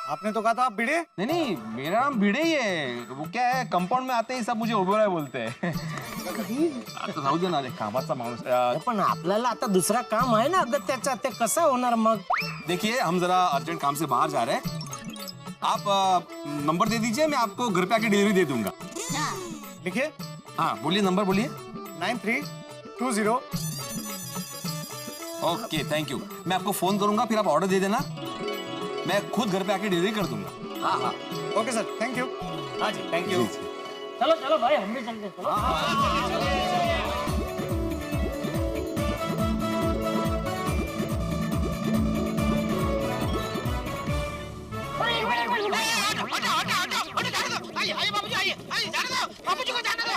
आपने तो कहा था आप भिड़े? नहीं, मेरा नाम भिड़े ही है। वो क्या है, कंपाउंड में आते ही सब मुझे ओबेरॉय बोलते हैं। आता जाऊ दे ना, कामाचा माणूस। पण आपल्याला आता दूसरा काम आहे ना अगत्याचा, ते कसं होणार मग? देखिए, हम जरा अर्जेंट काम से बाहर जा रहे हैं। आप नंबर दे दीजिए, मैं आपको घर पे आके डिलीवरी दे दूंगा। लिखिए। हाँ बोलिए, नंबर बोलिए। 9320। Okay, thank you. मैं आपको फोन करूंगा, फिर आप ऑर्डर दे देना, मैं खुद घर पे आके डिलीवरी कर दूंगा। हाँ। Okay sir, thank you. हाँ जी, थैंक यू। चलो चलो भाई, हम भी चलते हैं, चलो।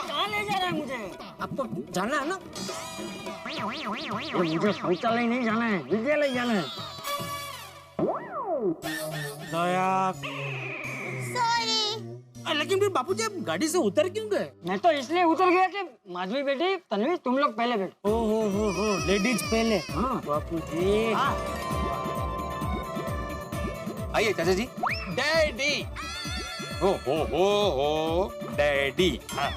कहाँ ले जा रहा है मुझे? आपको जाना है ना? मुझे शौचालय नहीं जाना है, विद्यालय जाना है। दया। लेकिन फिर बापूजी आप गाड़ी से उतर क्यों गए? मैं तो इसलिए उतर गया कि माधवी बेटी, तन्वी तुम लोग पहले बैठो। हो लेडीज पहले। हाँ बापूजी। आइए चाचा जी। डैडी। हो डैडी। हाँ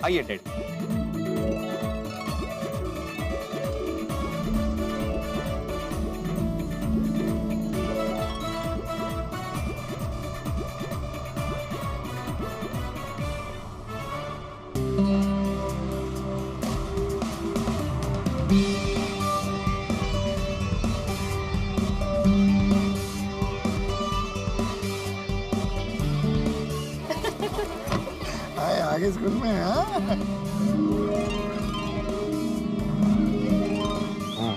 आइए डैडी। आगे स्कूल में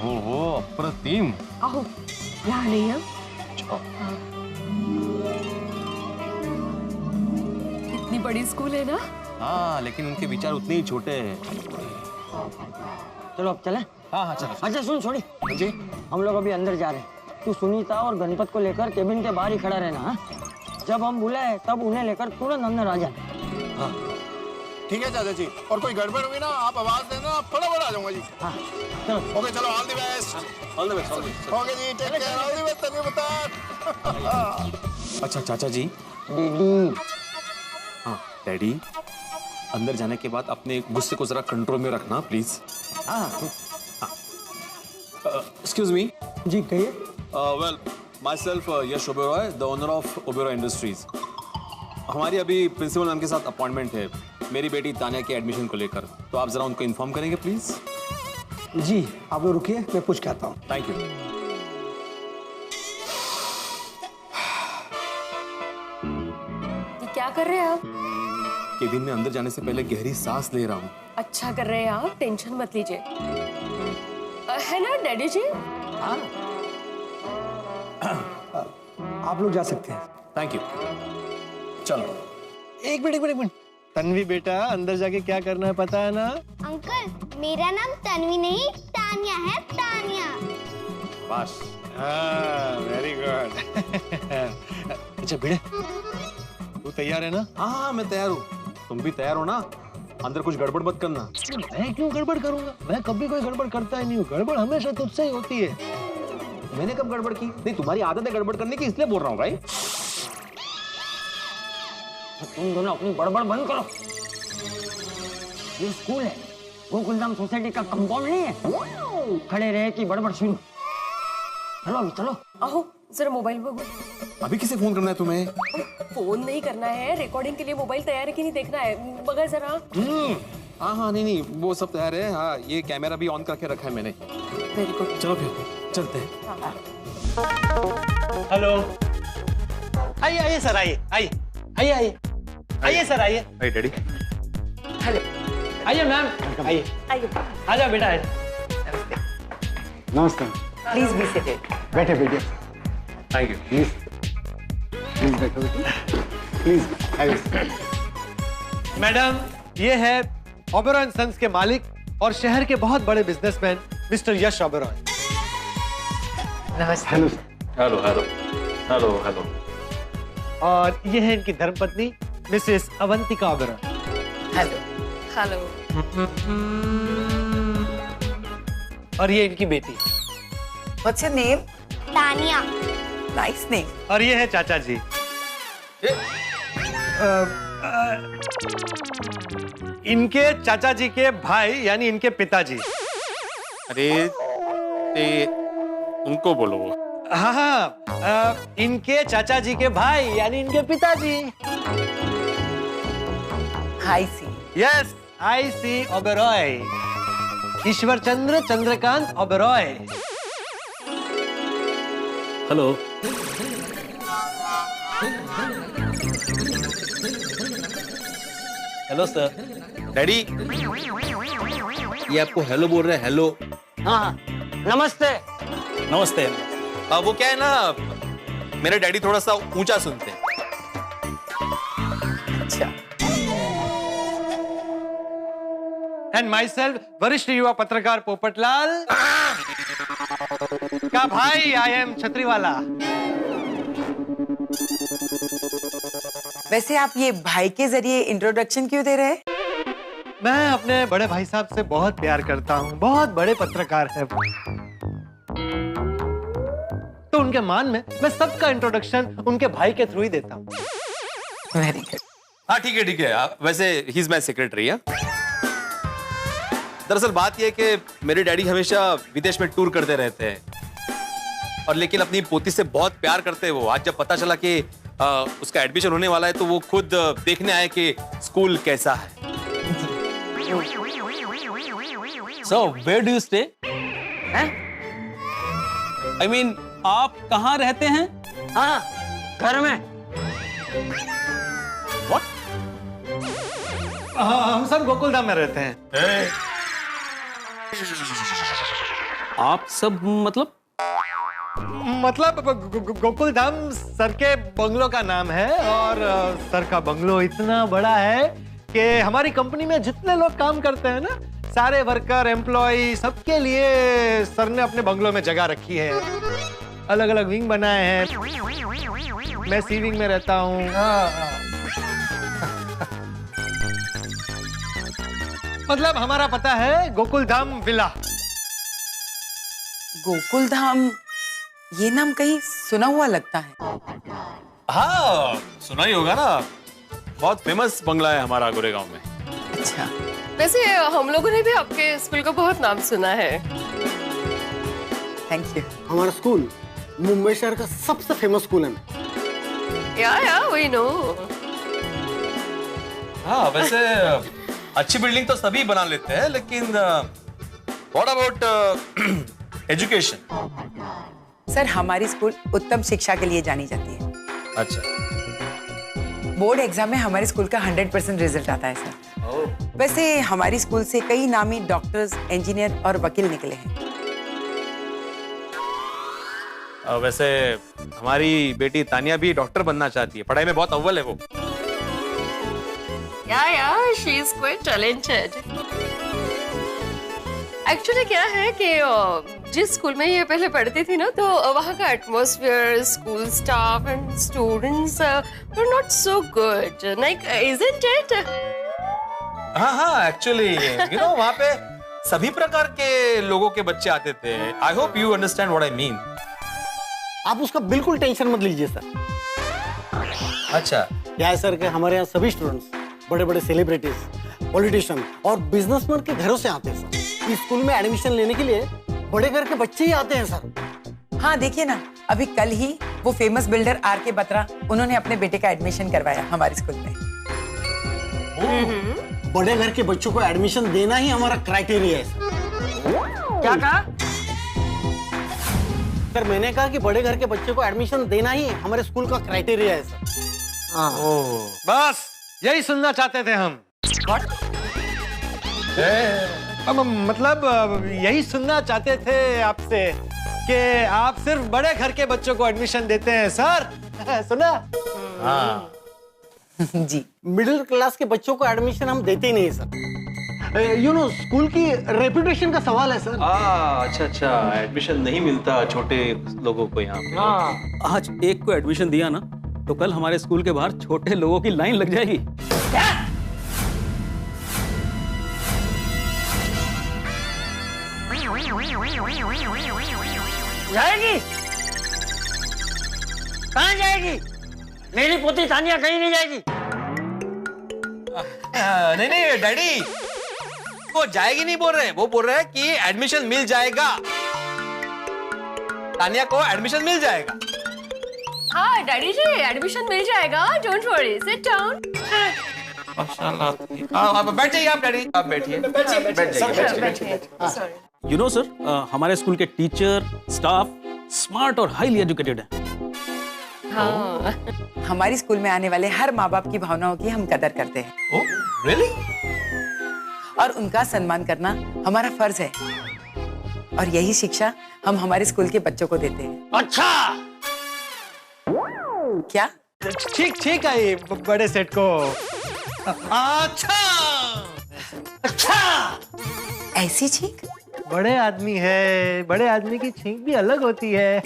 हो अप्रतिम। आओ यहाँ नहीं है। इतनी बड़ी स्कूल है ना। हाँ लेकिन उनके विचार उतने ही छोटे हैं। चलो अब चले। हाँ चलो। अच्छा सुन छोड़ी जी, हम लोग अभी अंदर जा रहे हैं। तू सुनीता और गणपत को लेकर केबिन के बाहर ही खड़ा रहना। हाँ? जब हम बुलाए तब उन्हें लेकर तुरंत अंदर आ जाना। हाँ ठीक है चाचा जी, और कोई गड़बड़ हुई ना आप आवाज देना, फटाफट आ जाऊंगा जी। हाँ चलो। ओके चलो, all the best. All the best, all the best. Okay जी, take care, all the best. Tanvi बता। अच्छा चाचा जी। डैडी। हाँ डैडी, अंदर जाने के बाद अपने गुस्से को जरा कंट्रोल में रखना प्लीज। हाँ एक्सक्यूज मी। जी कहिए। Well myself Yash Oberoi, the owner of Oberoi industries. हमारी अभी प्रिंसिपल मैम के साथ अपॉइंटमेंट है मेरी बेटी तान्या के एडमिशन को लेकर, तो आप जरा उनको इन्फॉर्म करेंगे प्लीज। जी आप लोग रुकिए, मैं पूछ के आता हूँ। Thank you. ये क्या कर रहे हैं आप? केबिन में अंदर जाने से पहले गहरी सांस ले रहा हूँ। अच्छा कर रहे हैं आप, टेंशन मत लीजिए। है ना डैडी जी? हाँ आप लोग जा सकते हैं। Thank you. चलो। एक मिनट। तन्वी बेटा, अंदर जाके क्या करना है पता है ना? अंकल मेरा नाम तन्वी नहीं तानिया है, तानिया। बस। Very good. अच्छा भिड़े, तू तैयार है ना? हाँ मैं तैयार हूँ। तुम भी तैयार हो ना? अंदर कुछ गड़बड़ मत करना। मैं क्यों गड़बड़ करूंगा? मैं कभी कोई गड़बड़ करता ही नहीं हूँ। गड़बड़ हमेशा तुझसे ही होती है। मैंने कब गड़बड़ की? नहीं, तुम्हारी आदत है गड़बड़ करने की, इसलिए बोल रहा हूँ भाई। तुम दोनों अपनी बड़बड़ बंद करो। ये स्कूल है, गोकुलधाम सोसाइटी का कंपाउंड नहीं है। खड़े रहे कि बड़बड़ शुरू। चलो अभी चलो। आओ जरा मोबाइल बगो। अभी किसे फोन करना है तुम्हें? फोन नहीं करना है, रिकॉर्डिंग के लिए मोबाइल तैयार है कि नहीं देखना है। मगर जरा। हाँ नहीं वो सब तैयार है। हाँ ये कैमरा भी ऑन करके रखा है मैंने। Very good. चलो फिर चलते हैं। हेलो। आइए सर, आइए सर, आइए। हाय डैडी। हेलो। आइए मैम, आइए। आ जाओ बेटा। नमस्कार। Please be seated. बैठे बैठे। Thank you. प्लीज बैठो बेटा। प्लीज। मैडम, ये है ओबेरॉय एंड सन्स के मालिक और शहर के बहुत बड़े बिजनेसमैन मिस्टर यश ओबेरॉय। नमस्ते। Hello hello hello hello. और ये है इनकी धर्मपत्नी Mrs Avantika Oberoi. Hello. Hello. और ये इनकी बेटी। What's your name? Tania. Nice name. और ये है चाचा जी। इनके चाचा जी के भाई यानी इनके पिताजी। अरे उनको बोलो। हाँ, इनके चाचा जी के भाई यानी इनके पिताजी। I see. Yes, I see Oberoi, Ishwar Chandra Chandrakant Oberoi. Hello. Hello sir. Daddy, ये आपको हेलो बोल रहे हैं, हेलो। हाँ, नमस्ते। नमस्ते। वो क्या है ना, मेरे डैडी थोड़ा सा ऊंचा सुनते हैं। अच्छा। एंड माई सेल्फ वरिष्ठ युवा पत्रकार पोपटलाल का भाई, आई एम छतरीवाला। वैसे आप ये भाई के जरिए इंट्रोडक्शन क्यों दे रहे हैं? मैं अपने बड़े भाई साहब से बहुत प्यार करता हूँ, बहुत बड़े पत्रकार हैं वो। तो उनके मान में मैं सबका इंट्रोडक्शन उनके भाई के थ्रू ही देता हूँ। Very good. हाँ ठीक है ठीक है। वैसे ही इज माय सेक्रेटरी। दरअसल बात यह है कि मेरे डैडी हमेशा विदेश में टूर करते रहते हैं, और लेकिन अपनी पोती से बहुत प्यार करते हैं वो। आज जब पता चला कि उसका एडमिशन होने वाला है तो वो खुद देखने आए कि स्कूल कैसा है। So, where do you stay? I mean, आप कहाँ रहते हैं? हाँ, घर में। What? हम सब गोकुलधाम में रहते हैं। आप सब मतलब गोकुलधाम सर के बंगलो का नाम है, और सर का बंगलो इतना बड़ा है कि हमारी कंपनी में जितने लोग काम करते हैं ना, सारे वर्कर एम्प्लॉय, सबके लिए सर ने अपने बंगलो में जगह रखी है। अलग अलग विंग बनाए हैं। मैं सी विंग में रहता हूँ। मतलब हमारा पता है गोकुलधाम विला। गोकुलधाम, ये नाम कहीं सुना हुआ लगता है। हाँ, सुना ही होगा ना, बहुत फेमस बंगला है हमारा गोरेगांव में। अच्छा। वैसे हम लोगों ने भी आपके स्कूल का बहुत नाम सुना है। Thank you. हमारा स्कूल मुंबई शहर का सबसे फेमस स्कूल है। या वी नो। हाँ, वैसे अच्छी बिल्डिंग तो सभी बना लेते हैं, लेकिन व्हाट अबाउट एजुकेशन? सर, हमारी स्कूल उत्तम शिक्षा के लिए जानी जाती है। अच्छा। बोर्ड एग्जाम में हमारे स्कूल का 100% रिजल्ट आता है सर। वैसे हमारी स्कूल से कई नामी डॉक्टर्स, इंजीनियर और वकील निकले हैं। वैसे हमारी बेटी तानिया भी डॉक्टर बनना चाहती है, पढ़ाई में बहुत अव्वल है वो। या she is quite talented. Actually क्या है कि जिस स्कूल में ये पहले पढ़ती थी ना, तो वहाँ का atmosphere, school staff and students were not so good, like isn't it? हाँ, एक्चुअली यू नो वहाँ पे सभी प्रकार के लोगों के बच्चे आते थे। I hope you understand what I mean. आप उसका बिल्कुल टेंशन मत लीजिए सर। अच्छा। क्या है सर कि हमारे यहाँ सभी स्टूडेंट्स बड़े बड़े सेलिब्रिटीज, पॉलिटिशियन और बिजनेसमैन के घरों से आते हैं सर। इस स्कूल में एडमिशन लेने के लिए बड़े घर के बच्चे ही आते हैं सर। हाँ, देखिए ना, अभी कल ही वो फेमस बिल्डर आर.के. बत्रा, उन्होंने अपने बेटे का एडमिशन करवाया हमारे स्कूल में। बड़े घर के बच्चों को एडमिशन देना ही हमारा क्राइटेरिया है सर। क्या कहा? सर, मैंने कहा कि बड़े घर के बच्चे को एडमिशन देना ही हमारे स्कूल का क्राइटेरिया है सर। बस यही सुनना चाहते थे हम। मतलब यही सुनना चाहते थे आपसे कि आप सिर्फ बड़े घर के बच्चों को एडमिशन देते हैं सर। सुना? हाँ। जी। मिडिल क्लास के बच्चों को एडमिशन हम देते ही नहीं सर। यू नो, स्कूल की रेपुटेशन का सवाल है सर। अच्छा, एडमिशन नहीं मिलता छोटे लोगों को यहाँ पे। आज एक को एडमिशन दिया ना, तो कल हमारे स्कूल के बाहर छोटे लोगों की लाइन लग जाएगी। जाएगी? कहाँ जाएगी? मेरी पोती तानिया कहीं नहीं जाएगी। नहीं डैडी, वो जाएगी नहीं बोल रहे, वो बोल रहे हैं कि एडमिशन मिल जाएगा। तानिया को एडमिशन मिल जाएगा। हाँ डैडी जी, एडमिशन मिल जाएगा, डोंट वरी, सिट डाउन। माशाल्लाह। बैठ जाइए आप डैडी, आप बैठिए। बैठिए। यू नो सर, हमारे स्कूल के टीचर, स्टाफ स्मार्ट और हाईली एजुकेटेड है। हाँ। हमारी स्कूल में आने वाले हर माँ बाप की भावनाओं की हम कदर करते हैं। रियली? और उनका सम्मान करना हमारा फर्ज है। और यही शिक्षा हम हमारे स्कूल के बच्चों को देते हैं। अच्छा, क्या? ठीक ठीक है ये बड़े सेठ को। अच्छा अच्छा, ऐसी छींक? बड़े आदमी है, बड़े आदमी की छींक भी अलग होती है।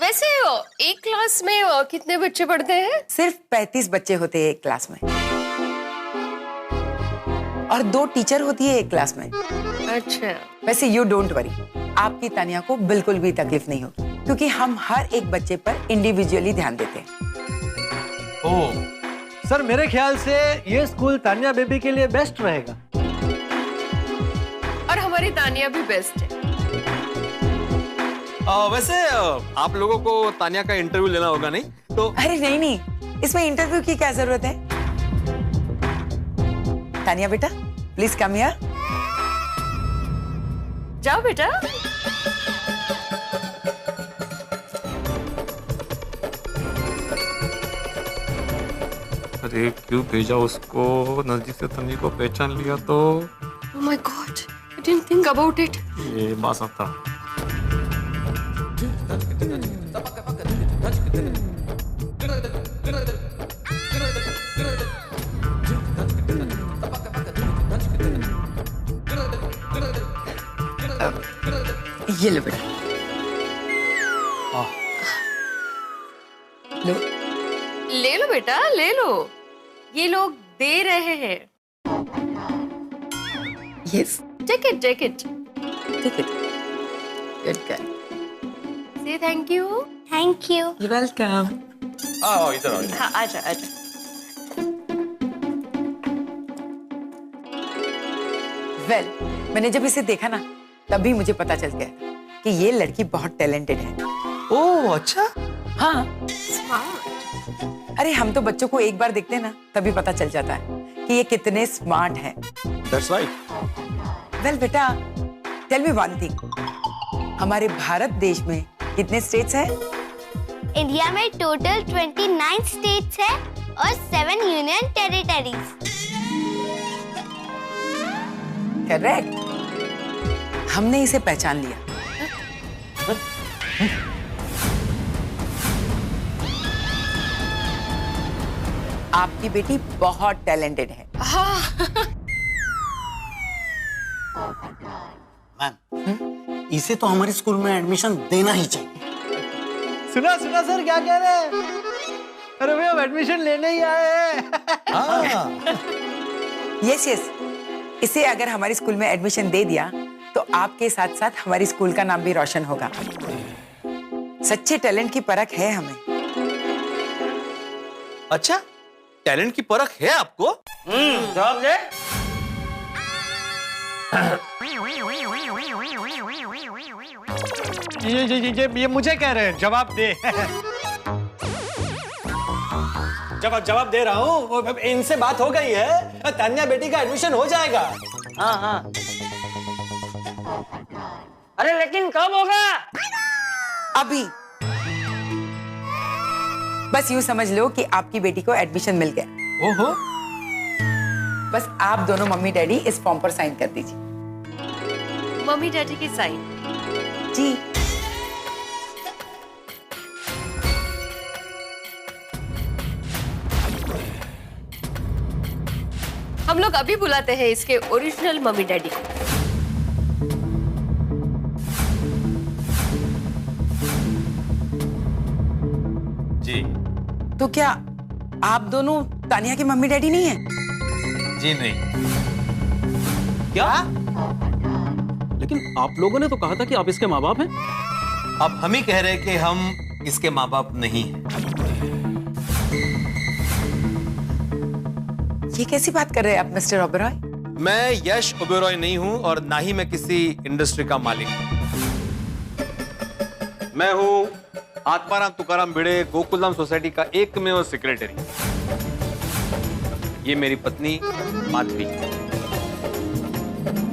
वैसे एक क्लास में कितने बच्चे पढ़ते हैं? सिर्फ 35 बच्चे होते हैं एक क्लास में, और 2 टीचर होती है एक क्लास में। अच्छा। वैसे यू डोंट वरी, आपकी तानिया को बिल्कुल भी तकलीफ नहीं होगी, क्योंकि हम हर एक बच्चे पर इंडिविजुअली ध्यान देते हैं। ओह, सर मेरे ख्याल से ये स्कूल तानिया बेबी के लिए बेस्ट रहेगा। और हमारी तानिया भी बेस्ट है। वैसे आप लोगों को तानिया का इंटरव्यू लेना होगा, नहीं तो? अरे नहीं नहीं, इसमें इंटरव्यू की क्या जरूरत है? तानिया बेटा, प्लीज कम हियर। जाओ बेटा। अरे क्यों भेजा उसको? नजदीक से तन्वी को पहचान लिया तो? Oh my God, I didn't think about it. ये बात था। ये लो बेटा। लो। ले लो बेटा, ले लो। ये लोग दे रहे हैं। Yes. Take it, take it. Take it. Good girl. Say thank you. Thank you. You're welcome. आओ इधर आओ। हाँ, आजा आजा। Well, मैंने जब इसे देखा ना, तभी मुझे पता चल गया कि ये लड़की बहुत टैलेंटेड है। ओह अच्छा। हाँ। अरे हम तो बच्चों को एक बार देखते हैं ना, तभी पता चल जाता है कि ये कितने स्मार्ट हैं। That's right. वेल बेटा, टेल मी वन थिंग, हमारे भारत देश में कितने स्टेट्स हैं? इंडिया में टोटल 29 स्टेट्स है और 7 यूनियन टेरिटरीज। करेक्ट, हमने इसे पहचान लिया। आपकी बेटी बहुत टैलेंटेड है। मैम, इसे तो हमारे स्कूल में एडमिशन देना ही चाहिए। सुना सुना सर क्या कह रहे हैं? अरे भैया हम एडमिशन लेने ही आए हैं। यस यस, इसे अगर हमारे स्कूल में एडमिशन दे दिया तो आपके साथ साथ हमारी स्कूल का नाम भी रोशन होगा। सच्चे टैलेंट की परख है हमें। अच्छा, टैलेंट की परख है आपको? जवाब दे। ये मुझे कह रहे हैं जवाब दे। जवाब दे रहा हूँ। इनसे बात हो गई है, तान्या बेटी का एडमिशन हो जाएगा। हाँ हाँ। अरे लेकिन कब होगा? अभी। बस यूं समझ लो कि आपकी बेटी को एडमिशन मिल गया। ओहो। बस आप दोनों मम्मी डैडी इस फॉर्म पर साइन कर दीजिए। मम्मी डैडी की साइन? जी। हम लोग अभी बुलाते हैं इसके ओरिजिनल मम्मी डैडी को। जी। तो क्या आप दोनों तानिया के मम्मी डैडी नहीं हैं? जी नहीं। क्या? लेकिन आप लोगों ने तो कहा था कि आप इसके माँ बाप हैं। अब हम ही कह रहे हैं कि हम इसके माँ बाप नहीं हैं। ये कैसी बात कर रहे हैं आप मिस्टर ओबेरॉय? मैं यश ओबेरॉय नहीं हूं और ना ही मैं किसी इंडस्ट्री का मालिक हूं। मैं हूं आत्माराम तुकाराम भिड़े, गोकुलधाम सोसाइटी का एकमेव सेक्रेटरी। ये मेरी पत्नी माधवी।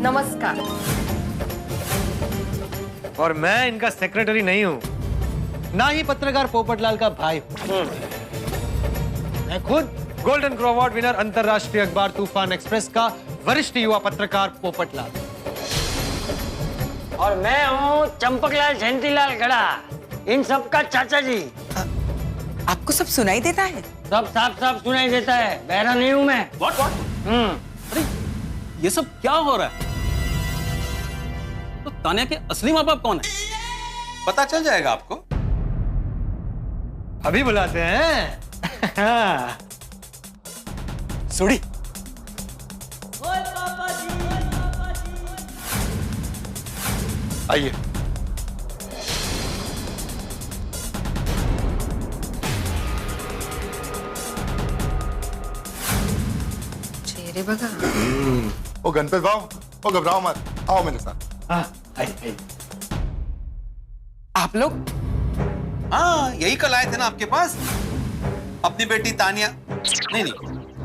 नमस्कार। और मैं इनका सेक्रेटरी नहीं हूं, ना ही पत्रकार पोपटलाल का भाई हूं। मैं खुद गोल्डन क्रो अवार्ड विनर अंतरराष्ट्रीय अखबार तूफान एक्सप्रेस का वरिष्ठ युवा पत्रकार पोपटलाल। और मैं हूँ चंपकलाल जयंतीलाल गड़ा, इन सब का चाचा जी। आपको सब सुनाई देता है? सब साफ साफ सुनाई देता है, बहरा नहीं हूँ मैं। What? अरे ये सब क्या हो रहा है? तो तान्या के असली माँ बाप कौन है? पता चल जाएगा आपको। अभी बुलाते हैं। सुड़ी। आइए। चेहरे बघा। ओ गणपत भाव, ओ घबराओ मत, आओ मेरे साथ। आइए। आप लोग? हाँ, यही कल आए थे ना आपके पास, अपनी बेटी तानिया नहीं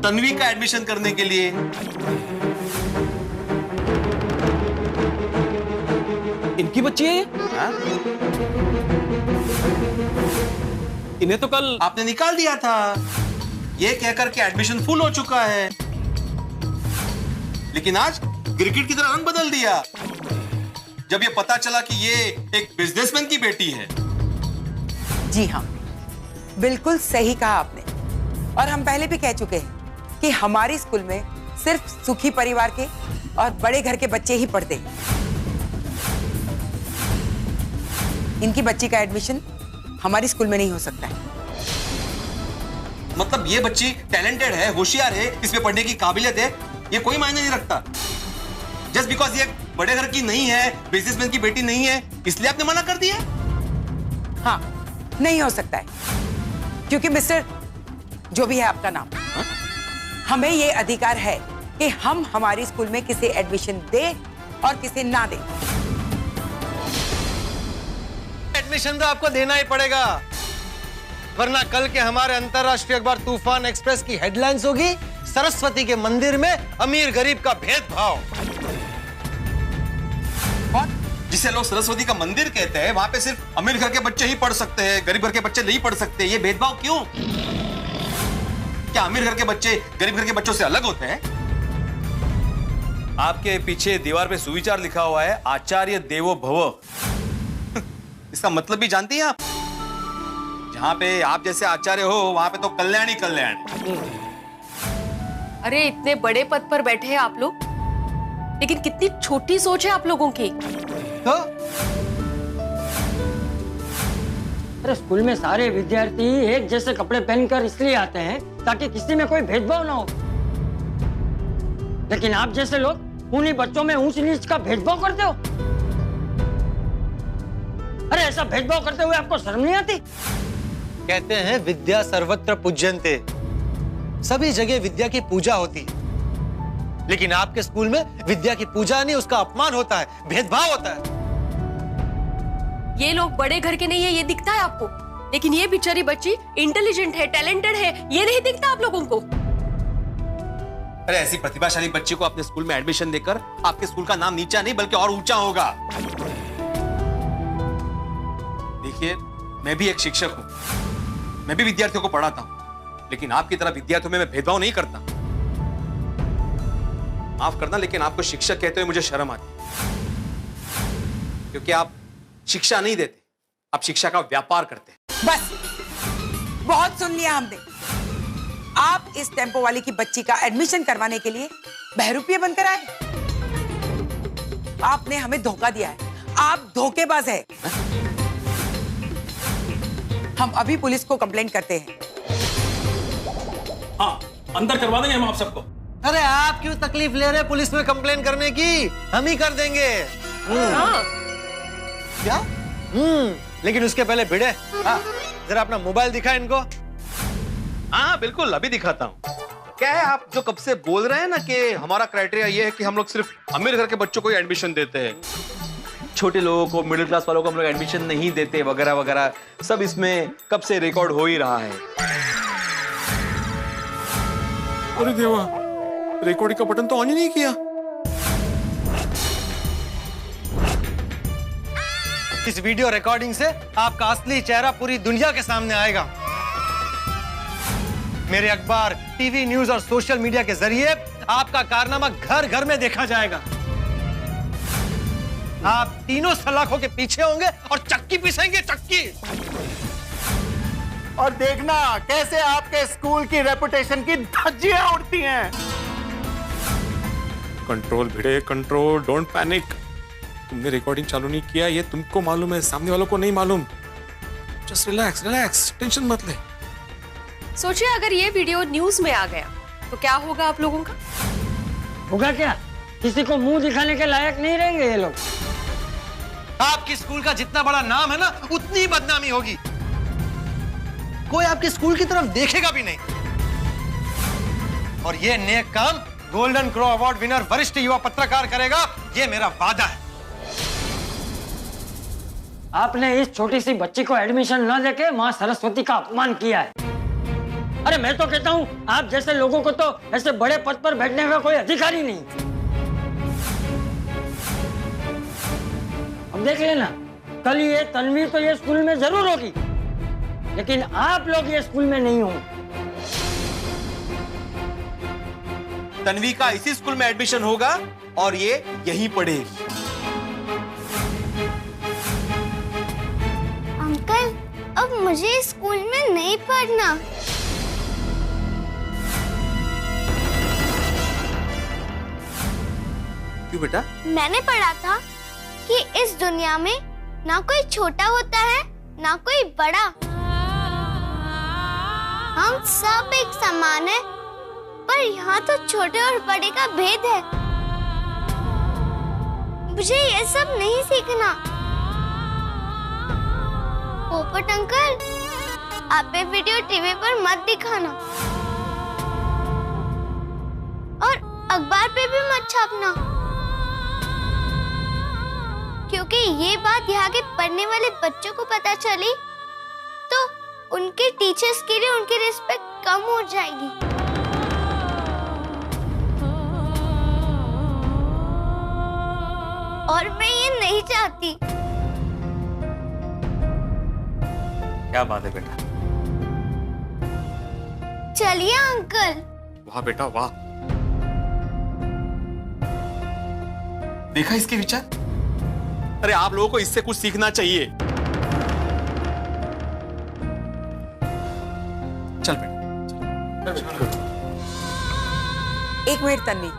तन्वी का एडमिशन करने के लिए। इनकी बच्ची है ये? हाँ? इन्हें तो कल आपने निकाल दिया था, ये कहकर के एडमिशन फुल हो चुका है। लेकिन आज क्रिकेट की तरह रंग बदल दिया जब ये पता चला कि ये एक बिजनेसमैन की बेटी है। जी हाँ, बिल्कुल सही कहा आपने। और हम पहले भी कह चुके हैं कि हमारे स्कूल में सिर्फ सुखी परिवार के और बड़े घर के बच्चे ही पढ़ते हैं। इनकी बच्ची का एडमिशन हमारे स्कूल में नहीं हो सकता है। मतलब ये बच्ची टैलेंटेड है, होशियार है, इसमें पढ़ने की काबिलियत है, ये कोई मायने नहीं रखता। जस्ट बिकॉज ये बड़े घर की नहीं है, बिजनेसमैन की बेटी नहीं है, इसलिए आपने मना कर दिया? हाँ, नहीं हो सकता है, क्योंकि मिस्टर जो भी है आपका नाम, हमें ये अधिकार है कि हम हमारे स्कूल में किसे एडमिशन दे और किसे ना दे। एडमिशन तो आपको देना ही पड़ेगा, वरना कल के हमारे अंतरराष्ट्रीय अखबार तूफान एक्सप्रेस की हेडलाइंस होगी सरस्वती के मंदिर में अमीर गरीब का भेदभाव। जिसे लोग सरस्वती का मंदिर कहते हैं, वहां पे सिर्फ अमीर घर के बच्चे ही पढ़ सकते हैं, गरीब घर के बच्चे नहीं पढ़ सकते। ये भेदभाव क्यों? क्या अमीर घर के बच्चे गरीब घर के बच्चों से अलग होते हैं? आपके पीछे दीवार पे सुविचार लिखा हुआ है, आचार्य देवो भव। इसका मतलब भी जानती हैं आप? जहां पे आप जैसे आचार्य हो, वहां पे तो कल्याण ही कल्याण। अरे इतने बड़े पद पर बैठे हैं आप लोग, लेकिन कितनी छोटी सोच है आप लोगों की। तो? अरे स्कूल में सारे विद्यार्थी एक जैसे कपड़े पहनकर इसलिए आते हैं ताकि किसी में कोई भेदभाव ना हो, लेकिन आप जैसे लोग उन्हीं बच्चों में ऊंच नीच का भेदभाव करते हो। अरे ऐसा भेदभाव करते हुए आपको शर्म नहीं आती? कहते हैं विद्या सर्वत्र पूज्यन्ते, सभी जगह विद्या की पूजा होती है, लेकिन आपके स्कूल में विद्या की पूजा नहीं, उसका अपमान होता है, भेदभाव होता है। ये लोग बड़े घर के नहीं है, ये दिखता है आपको, लेकिन ये बेचारी बच्ची इंटेलिजेंट है, टैलेंटेड है, ये नहीं दिखता आप लोगों को। अरे ऐसी प्रतिभाशाली बच्ची को अपने स्कूल में एडमिशन देकर आपके स्कूल का नाम नीचा नहीं बल्कि और ऊंचा होगा। देखिए, मैं भी एक शिक्षक हूं, मैं भी विद्यार्थियों को पढ़ाता हूं, लेकिन आपकी तरह विद्यार्थियों में मैं भेदभाव नहीं करता। माफ करना, लेकिन आपको शिक्षक कहते हुए मुझे शर्म आती है, क्योंकि आप शिक्षा नहीं देते, आप शिक्षा का व्यापार करते हैं। बस, बहुत सुन लिया हमने। आप इस टेम्पो वाली की बच्ची का एडमिशन करवाने के लिए बहरूपिया बनकर आए। आपने हमें धोखा दिया है, आप धोखेबाज है। हम अभी पुलिस को कंप्लेंट करते हैं। हाँ, अंदर करवा देंगे हम आप सबको। अरे आप क्यों तकलीफ ले रहे हैं पुलिस में कंप्लेन करने की? हम ही कर देंगे। क्या? लेकिन उसके पहले भिड़े, जरा अपना मोबाइल दिखा इनको। हाँ बिल्कुल, अभी दिखाता हूँ। क्या है, आप जो कब से बोल रहे हैं ना कि हमारा क्राइटेरिया ये है कि हम लोग सिर्फ अमीर घर के बच्चों को ही एडमिशन देते हैं, छोटे लोगों को, मिडिल क्लास वालों को हम लोग एडमिशन नहीं देते वगैरह वगैरह, सब इसमें कब से रिकॉर्ड हो ही रहा है। अरे देवा, रिकॉर्डिंग का बटन तो ऑन ही नहीं किया। इस वीडियो रिकॉर्डिंग से आपका असली चेहरा पूरी दुनिया के सामने आएगा। मेरे अखबार, टीवी न्यूज और सोशल मीडिया के जरिए आपका कारनामा घर घर में देखा जाएगा। आप तीनों सलाखों के पीछे होंगे और चक्की पीसेंगे, चक्की। और देखना कैसे आपके स्कूल की रेपुटेशन की धज्जियां उड़ती हैं। Control Bhide, control, don't panic. तुमने रिकॉर्डिंग चालू नहीं किया, ये तुमको मालूम है, सामने वालों को नहीं मालूम। जस्ट रिलैक्स, रिलैक्स, टेंशन मत ले। सोचिए अगर ये वीडियो न्यूज में आ गया तो क्या होगा आप लोगों का? होगा क्या? किसी को मुंह दिखाने के लायक नहीं रहेंगे ये लोग। आपकी स्कूल का जितना बड़ा नाम है ना, उतनी बदनामी होगी। कोई आपके स्कूल की तरफ देखेगा भी नहीं। और ये नेक काम गोल्डन क्रो अवार्ड विनर वरिष्ठ युवा पत्रकार करेगा, ये मेरा वादा है। आपने इस छोटी सी बच्ची को एडमिशन न देके मां सरस्वती का अपमान किया है। अरे मैं तो कहता हूं आप जैसे लोगों को तो ऐसे बड़े पद पर बैठने का कोई अधिकार ही नहीं। अब देख लेना, कल ये तन्वी तो ये स्कूल में जरूर होगी, लेकिन आप लोग ये स्कूल में नहीं होंगे। तन्वी का इसी स्कूल में एडमिशन होगा और ये यहीं पढ़ेगी। अंकल, अब मुझे स्कूल में नहीं पढ़ना। क्यों बेटा? मैंने पढ़ा था कि इस दुनिया में ना कोई छोटा होता है ना कोई बड़ा। हम सब एक समान है, पर यहाँ तो छोटे और बड़े का भेद है। मुझे ये सब नहीं सीखना। पोपट अंकल, आप ये वीडियो टीवी पर मत दिखाना और अखबार पे भी मत छापना, क्योंकि ये बात यहाँ के पढ़ने वाले बच्चों को पता चली तो उनके टीचर्स के लिए उनकी रिस्पेक्ट कम हो जाएगी। और मैं ये नहीं चाहती। क्या बात है बेटा? चलिए अंकल। वाह बेटा वाह, देखा इसके विचार? अरे आप लोगों को इससे कुछ सीखना चाहिए। चल बेटा, एक मिनट तन्वी,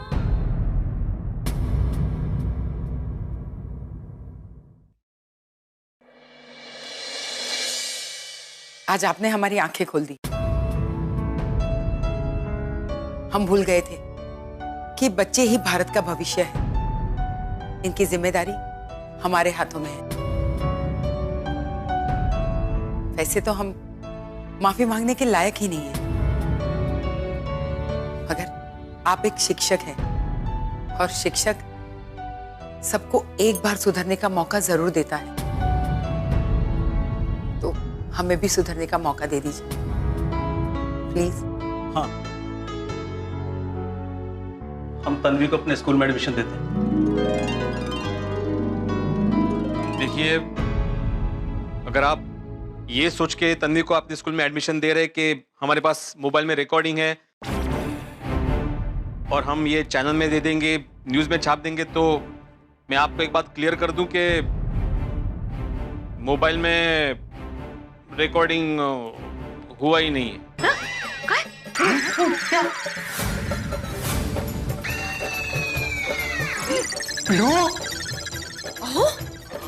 आज आपने हमारी आंखें खोल दी। हम भूल गए थे कि बच्चे ही भारत का भविष्य है। इनकी जिम्मेदारी हमारे हाथों में है। वैसे तो हम माफी मांगने के लायक ही नहीं है, मगर आप एक शिक्षक हैं और शिक्षक सबको एक बार सुधरने का मौका जरूर देता है, तो हमें भी सुधरने का मौका दे दीजिए प्लीज। हाँ, हम तन्वी को अपने स्कूल में एडमिशन देते हैं। देखिए, अगर आप ये सोच के तन्वी को अपने स्कूल में एडमिशन दे रहे कि हमारे पास मोबाइल में रिकॉर्डिंग है और हम ये चैनल में दे देंगे, न्यूज में छाप देंगे, तो मैं आपको एक बात क्लियर कर दूं कि मोबाइल में रिकॉर्डिंग हुआ ही नहीं है।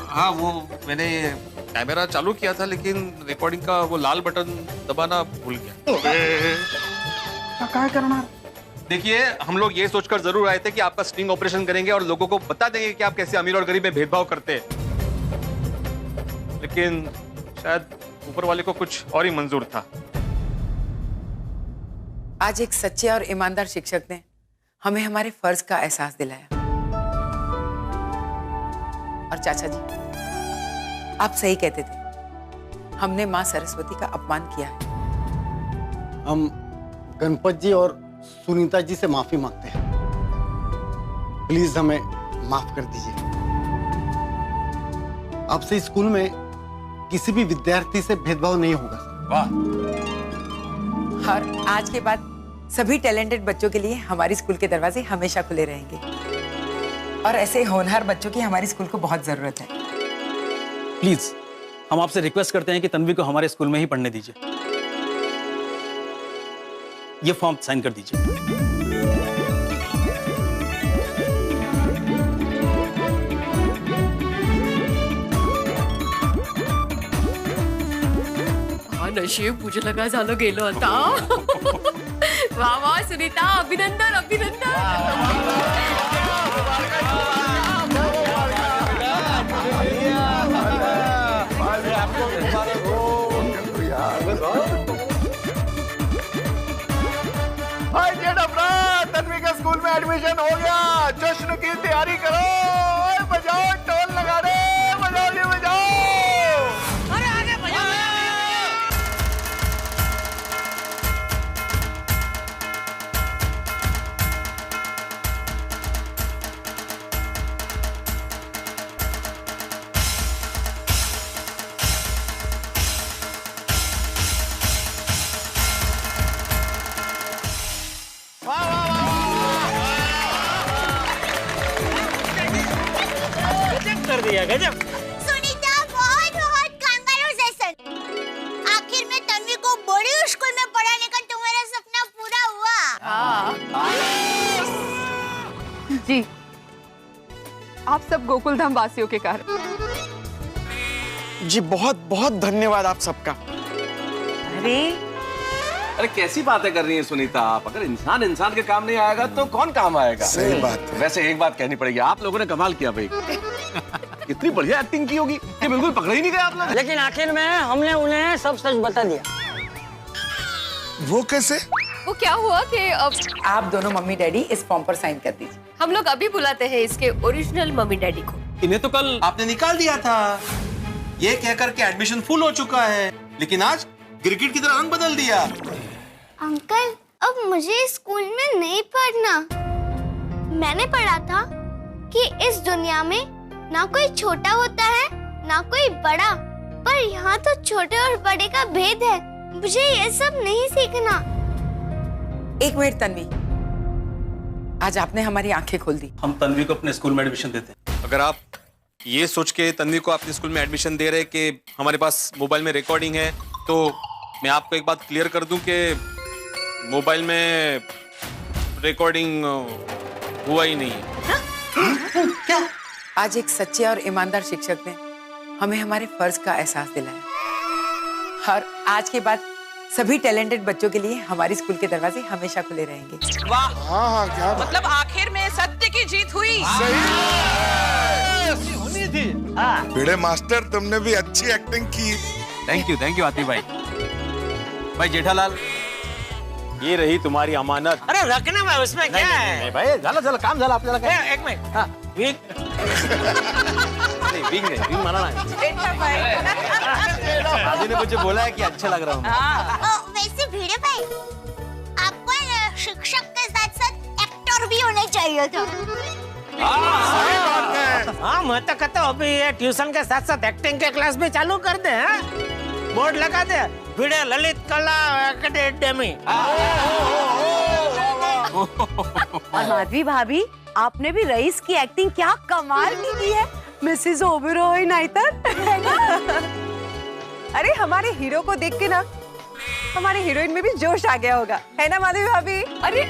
हाँ, वो मैंने कैमरा चालू किया था लेकिन रिकॉर्डिंग का वो लाल बटन दबाना भूल गया। क्या करना? देखिए, हम लोग ये सोचकर जरूर आए थे कि आपका स्टिंग ऑपरेशन करेंगे और लोगों को बता देंगे कि आप कैसे अमीर और गरीब में भेदभाव करते हैं, लेकिन शायद ऊपर वाले को कुछ और ही मंजूर था। आज एक सच्चे और ईमानदार शिक्षक ने हमें हमारे फर्ज का एहसास दिलाया। और चाचा जी, आप सही कहते थे, हमने मां सरस्वती का अपमान किया है। हम गणपत जी और सुनीता जी से माफी मांगते हैं। प्लीज हमें माफ कर दीजिए। आपसे स्कूल में किसी भी विद्यार्थी से भेदभाव नहीं होगा सर। वाह। और आज के बाद सभी टैलेंटेड बच्चों के लिए हमारी स्कूल के दरवाजे हमेशा खुले रहेंगे और ऐसे होनहार बच्चों की हमारी स्कूल को बहुत जरूरत है। प्लीज हम आपसे रिक्वेस्ट करते हैं कि तन्वी को हमारे स्कूल में ही पढ़ने दीजिए। ये फॉर्म साइन कर दीजिए। नशीब मुझे लगा झालं गेलो आता. वा वा सुनीता, अभिनंदन अभिनंदन. तन्वी का स्कूल में एडमिशन हो गया, जश्न की तैयारी करो, बजाओ टोल लगा दे, बजाओ ये बजाओ। अरे आगे बजाओ। कर दिया गजब। सुनीता बहुत बहुत कांग्रेचुलेशन। आखिर में तन्वी को बड़ी स्कूल में पढ़ाने का तुम्हारा सपना पूरा हुआ। जी, आप सब गोकुल धाम वासियों के कारण। जी बहुत बहुत धन्यवाद आप सबका। अरे कैसी बातें कर रही हैं सुनीता आप? अगर इंसान इंसान के काम नहीं आएगा तो कौन काम आएगा? सही बात है। वैसे एक बात कहनी पड़ेगी, आप लोगों ने कमाल किया भाई। इतनी बढ़िया एक्टिंग की होगी कि बिल्कुल पकड़ ही नहीं गए आप लोग। लेकिन आखिर में हमने उन्हें सब सच बता दिया। वो कैसे? वो क्या हुआ कि अब आप दोनों मम्मी डैडी इस फॉर्म पर साइन कर दीजिए। हम लोग अभी बुलाते हैं इसके ओरिजिनल मम्मी डैडी को। इन्हें तो कल आपने निकाल दिया था, ये कहकर के एडमिशन फुल हो चुका है, लेकिन आज क्रिकेट की तरह रंग बदल दिया। अंकल, अब मुझे स्कूल में नहीं पढ़ना। मैंने पढ़ा था कि इस दुनिया में ना कोई छोटा होता है ना कोई बड़ा, पर यहाँ तो छोटे और बड़े का भेद है। मुझे ये सब नहीं सीखना। एक मिनट तन्वी, आज आपने हमारी आंखें खोल दी। हम तन्वी को अपने स्कूल में एडमिशन देते हैं। अगर आप ये सोच के तन्वी को अपने स्कूल में एडमिशन दे रहे कि हमारे पास मोबाइल में रिकॉर्डिंग है, तो मैं आपको एक बात क्लियर कर दूं कि मोबाइल में रिकॉर्डिंग हुआ ही नहीं है। क्या? आज एक सच्चे और ईमानदार शिक्षक ने हमें हमारे फर्ज का एहसास दिलाया और आज के बाद सभी टैलेंटेड बच्चों के लिए हमारी स्कूल के दरवाजे हमेशा खुले रहेंगे। वाह, हाँ क्या मतलब आखिर में सत्य की जीत हुई। होनी थी। भिड़े मास्टर, तुमने भी अच्छी एक्टिंग की। थैंक यू आतिफ भाई। भाई जेठालाल, ये रही तुम्हारी अमानत। अरे रखना भाई, उसमें क्या है? नहीं भाई, चलो काम झाला आपल्याला काय? एक मिनट। हाँ, विंग माना दादी ने मुझे बोला है कि अच्छा लग रहा हूँ। वैसे भिड़े भाई, आपको शिक्षक के साथ साथ एक्टर भी होने चाहिए था। हाँ, मैं तो कहता हूँ अभी ये ट्यूशन के साथ साथ एक्टिंग के क्लास भी चालू कर दे। बोर्ड लगा दे, भिड़े ललित कला एकेडमी। और माधवी भाभी, आपने भी रईस की एक्टिंग क्या कमाल की है। मिसेस ओबेरॉय नाइटर, है ना? अरे हमारे हीरो को देख के ना हमारे हीरोइन में भी जोश आ गया होगा, है ना माधवी भाभी? अरे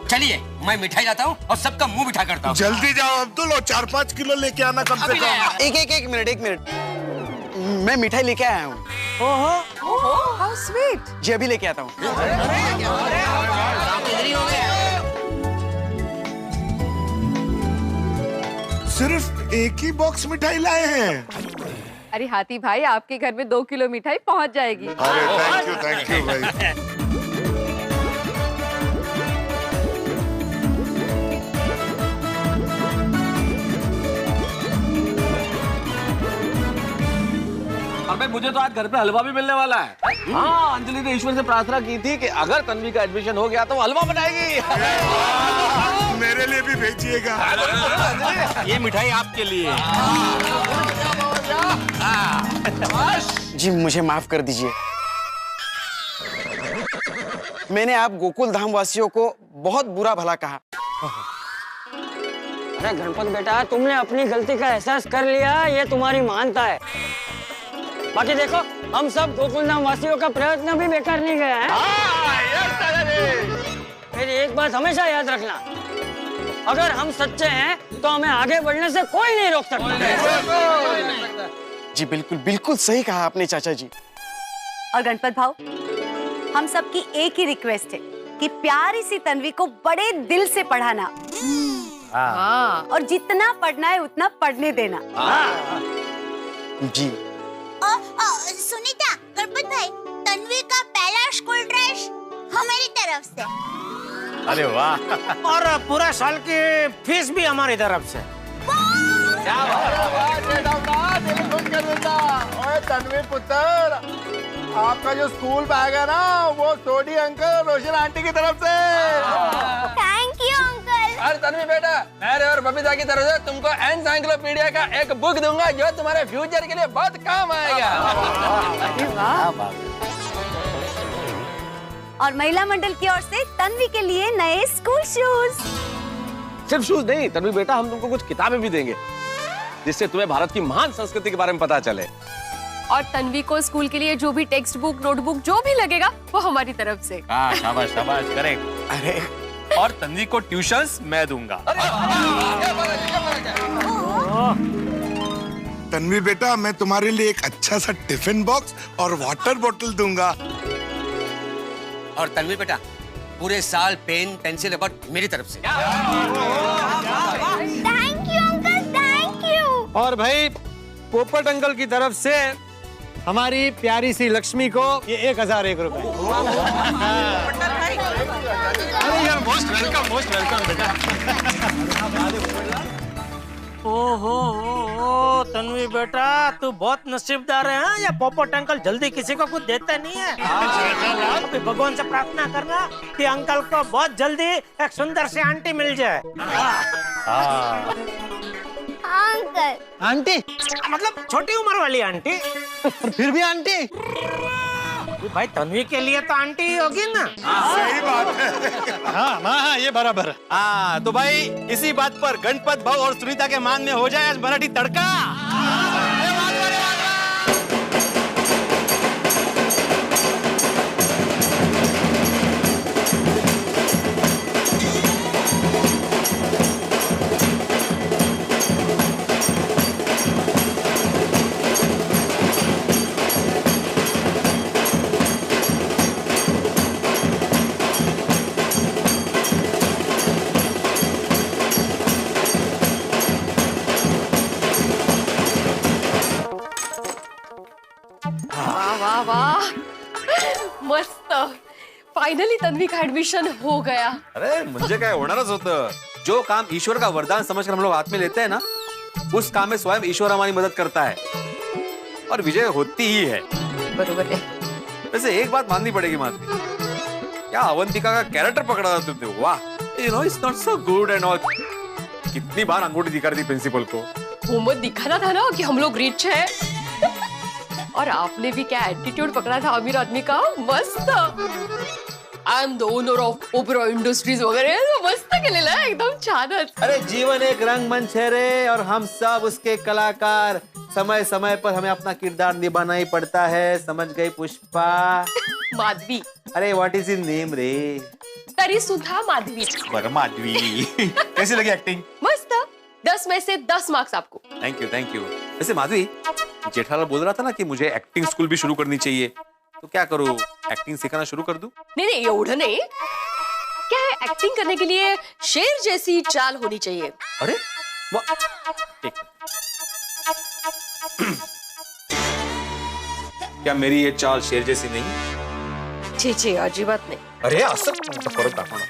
चलिए, मैं मिठाई लाता हूँ और सबका मुंह मीठा करता हूँ। जल्दी जाओ अब्दुल, 4-5 किलो लेके आना कम से कम। एक मिनट, मैं मिठाई लेके आया हूँ। ओहो, हाउ स्वीट। जी अभी लेके आता हूँ। सिर्फ एक ही बॉक्स मिठाई लाए हैं? अरे हाथी भाई, आपके घर में 2 किलो मिठाई पहुंच जाएगी। अरे थैंक यू भाई। अब अबे मुझे तो आज घर पे हलवा भी मिलने वाला है। हाँ, अंजलि ने ईश्वर से प्रार्थना की थी कि अगर तन्वी का एडमिशन हो गया तो वो हलवा बनाएगी। मेरे लिए भी भेजिएगा। ये मिठाई आपके लिए। जी मुझे माफ कर दीजिए, मैंने आप गोकुल धाम वासियों को बहुत बुरा भला कहा। अरे गणपत बेटा, तुमने अपनी गलती का एहसास कर लिया, ये तुम्हारी महानता है। बाकी देखो, हम सब गोकुलधाम वासियों का प्रयत्न भी बेकार नहीं गया है। फिर एक बात हमेशा याद रखना, अगर हम सच्चे हैं तो हमें आगे बढ़ने से कोई नहीं रोक सकता। जी बिल्कुल बिल्कुल सही कहा आपने चाचा जी। और गणपत भाव, हम सबकी एक ही रिक्वेस्ट है कि प्यारी सी तन्वी को बड़े दिल से पढ़ाना। हाँ। और जितना पढ़ना है उतना पढ़ने देना। जी। सुनीता, गणपत भाई, तन्वी का पहला स्कूल ड्रेस हमारी तरफ से। अरे वाह। और पूरा साल की फीस भी हमारी तरफ से। ओए तन्वी पुत्र, आपका जो स्कूल बैग है ना, वो सोडी अंकल रोशन आंटी की तरफ से। Thank you uncle. और तन्वी बेटा, मेरे और बबीता की तरफ से तुमको एनसाइक्लोपीडिया का एक बुक दूंगा जो तुम्हारे फ्यूचर के लिए बहुत काम आएगा। और महिला मंडल की ओर से तन्वी के लिए नए स्कूल शूज। सिर्फ शूज नहीं तन्वी बेटा, हम तुमको कुछ किताबें भी देंगे जिससे तुम्हें भारत की महान संस्कृति के बारे में पता चले। और तन्वी को स्कूल के लिए जो भी टेक्स्ट बुक, नोटबुक जो भी लगेगा वो हमारी तरफ से। शाबाश शाबाश, करेक्ट। अरे और तन्वी को ट्यूशंस मैं दूंगा। तन्वी बेटा, मैं तुम्हारे लिए एक अच्छा सा टिफिन बॉक्स और वाटर बोतल दूंगा। और तन्वी बेटा, पूरे साल पेन, पेंसिल, रबर मेरी तरफ से। Thank you uncle, thank you. और भाई पोपट अंकल की तरफ से हमारी प्यारी सी लक्ष्मी को ये 1001 रुपए। अरे यार, मोस्ट वेलकम बेटा। ओहो तन्वी बेटा, तू बहुत नसीबदार है। हाँ? ये पोपट अंकल जल्दी किसी को कुछ देते नहीं है। अभी भगवान से प्रार्थना करना कि अंकल को बहुत जल्दी एक सुंदर सी आंटी मिल जाए। अंकल। आंटी मतलब छोटी उम्र वाली आंटी। और फिर भी आंटी। भाई तन्वी के लिए तो आंटी ही होगी ना। सही बात है। हाँ, ये बराबर। हाँ, तो भाई इसी बात पर गणपत भाव और सुनीता के मांग में हो जाए आज मराठी तड़का। वाह वाह, मस्त। फाइनली तन्वी का एडमिशन हो गया। अरे मुझे क्या होणारच होतं। जो काम ईश्वर का वरदान समझकर हम लोग हाथ में लेते हैं ना, उस काम में स्वयं ईश्वर हमारी मदद करता है और विजय होती ही है। बरोबर है। वैसे एक बात माननी पड़ेगी माधवी, क्या अवंतिका का कैरेक्टर पकड़ा था तुमने। वाह, you know it's not so good and all. कितनी बार अंगूठी दिखा रही थी प्रिंसिपल को। वो मत दिखाना था ना कि हम लोग रिच है। और आपने भी क्या एटीट्यूड पकड़ा था अमीर आदमी का। मस्त। I am the owner of opera industries वगैरह, तो मस्त केलेलं आहे एकदम छानच। अरे जीवन एक रंगमंच है रे, और हम सब उसके कलाकार। समय समय पर हमें अपना किरदार निभाना ही पड़ता है, समझ गई पुष्पा? माधवी। अरे व्हाट इज इन नेम रे? तरी सुधा माधवी। बरं माधवी, कैसी लगी एक्टिंग? मस्त। 10 में से 10 मार्क्स आपको। Thank you. वैसे माधवी, जेठालाल बोल रहा था ना कि मुझे एक्टिंग स्कूल भी शुरू करनी चाहिए, तो क्या करूं, एक्टिंग सिखाना शुरू कर दूं? नहीं एवढं नहीं। क्या है, एक्टिंग करने के लिए शेर जैसी चाल होनी चाहिए। अरे एक क्या मेरी ये चाल शेर जैसी नहीं? छी अजिबात नाही। अरे असं परत दाखव ना।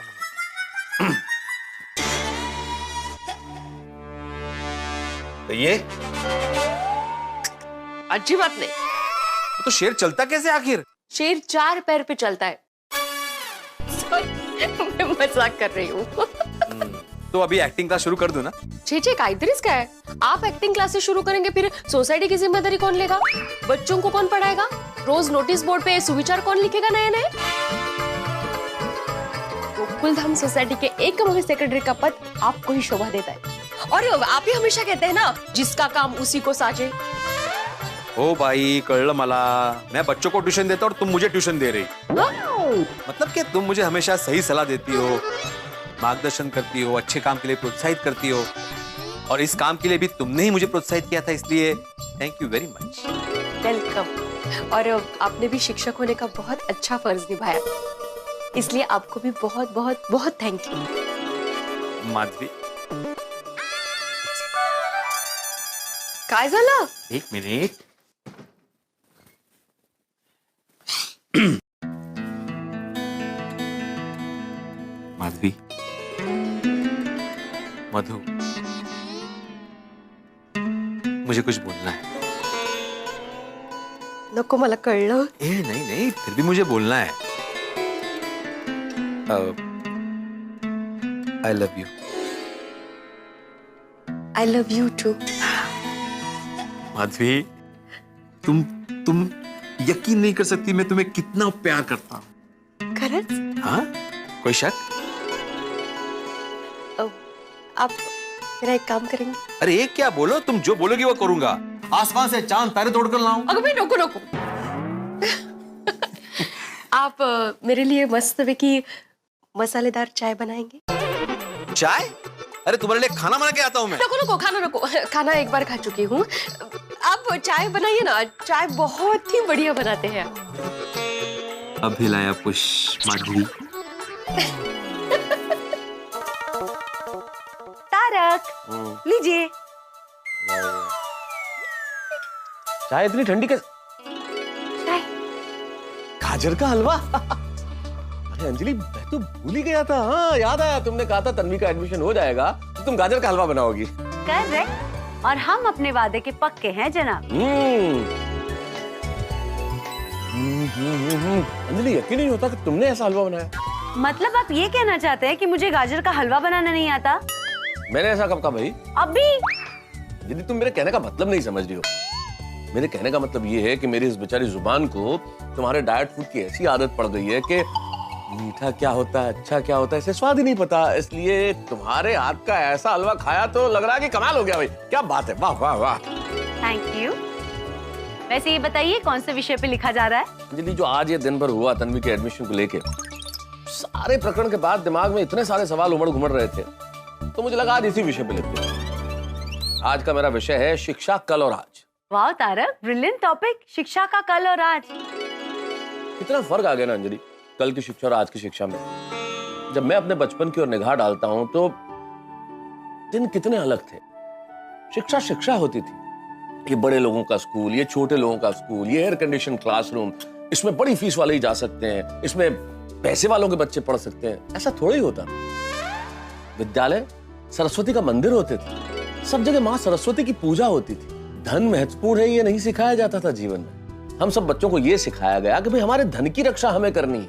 तो ये अजिबात नाही। तो शेर चलता कैसे आखिर? शेर 4 पैर पे चलता है। मैं मजाक कर रही हूँ। तो अभी एक्टिंग क्लास शुरू कर दूं ना? छे कायदरीस का है। आप एक्टिंग क्लासेस शुरू करेंगे, फिर सोसाइटी की जिम्मेदारी कौन लेगा? बच्चों को कौन पढ़ाएगा? रोज नोटिस बोर्ड पे सुविचार कौन लिखेगा नए नए? गोकुलधाम सोसाइटी के एकमात्र सेक्रेटरी का पद आपको ही शोभा देता है। और आप ही हमेशा कहते हैं ना, जिसका काम उसी को साजे। ओ भाई, कळलं मला। मैं बच्चों को ट्यूशन देता और तुम मुझे ट्यूशन दे रही। मतलब कि तुम मुझे हमेशा सही सलाह देती हो, मार्गदर्शन करती हो, अच्छे काम के लिए प्रोत्साहित करती हो, और इस काम के लिए भी तुमने ही मुझे प्रोत्साहित किया था, इसलिए thank you very much. Welcome. और आपने भी शिक्षक होने का बहुत अच्छा फर्ज निभाया, इसलिए आपको भी बहुत बहुत बहुत थैंक यू। माधवी, काय झालं? एक मिनिट। माधवी, मधु, मुझे कुछ बोलना है। नको, मला कळलं। नहीं नहीं, फिर भी मुझे बोलना है। I love you. I love you too. Madhavi, तुम यकीन नहीं कर सकती मैं तुम्हें कितना प्यार करता हूँ। खरंच? हाँ, कोई शक? आप मेरा एक काम करेंगे? अरे एक क्या, बोलो, तुम जो बोलोगी वो करूंगा। आसमान से चांद तारे तोड़कर लाऊं? अगर भाई नको नको। आप मेरे लिए मस्तपैकी मसालेदार चाय बनाएंगे? चाय? अरे तुम्हारे लिए खाना बना के आता हूँ मैं। नको नको, खाना नको, खाना एक बार खा चुकी हूँ। आप चाय बनाइए ना, चाय बहुत ही बढ़िया बनाते हैं। अभिलाया पुष्प माधवी। तारक, लीजिए। चाय इतनी ठंडी कैसे? गाजर का हलवा? अरे अंजलि, मैं तो भूल ही गया था। हाँ, याद आया, तुमने कहा था तन्वी का एडमिशन हो जाएगा तो तुम गाजर का हलवा बनाओगी। करेक्ट, और हम अपने वादे के पक्के हैं जनाब। अंजलि, यकीन नहीं होता कि तुमने ऐसा हलवा बनाया। मतलब आप ये कहना चाहते हैं कि मुझे गाजर का हलवा बनाना नहीं आता? मैंने ऐसा कब कहा भाई? अभी? यदि तुम मेरे कहने का मतलब नहीं समझ रही हो। मेरे कहने का मतलब ये है कि मेरी इस बेचारी जुबान को तुम्हारे डाइट फूड की ऐसी आदत पड़ गई है कि मीठा क्या होता है, अच्छा क्या होता है, इसे स्वाद ही नहीं पता। इसलिए तुम्हारे हाथ का ऐसा हलवा खाया तो लग रहा है कि कमाल हो गया भाई। क्या बात है, वाह वाह वाह। Thank you. वैसे ये बताइए, कौन से विषय पे लिखा जा रहा है? अंजलि, जो आज ये दिन भर हुआ तन्वी के एडमिशन को लेके, सारे प्रकरण के बाद दिमाग में इतने सारे सवाल उमड़ घुमड़ रहे थे, तो मुझे लगा आज इसी विषय पे लिखते हैं। आज का मेरा विषय है शिक्षा कल और आज। वाह तारक, ब्रिलियंट टॉपिक, शिक्षा का कल और आज। कितना फर्क आ गया ना अंजलि, कल की शिक्षा और आज की शिक्षा में। जब मैं अपने बचपन की ओर निगाह डालता हूं तो दिन कितने अलग थे। शिक्षा शिक्षा होती थी। ये बड़े लोगों का स्कूल, ये छोटे लोगों का स्कूल, ये एयर कंडीशन क्लासरूम, इसमें बड़ी फीस वाले ही जा सकते हैं, इसमें पैसे वालों के बच्चे पढ़ सकते हैं, ऐसा थोड़ा ही होता। विद्यालय सरस्वती का मंदिर होते थे। सब जगह माँ सरस्वती की पूजा होती थी। धन महत्वपूर्ण है ये नहीं सिखाया जाता था जीवन में। हम सब बच्चों को ये सिखाया गया कि भाई हमारे धन की रक्षा हमें करनी है,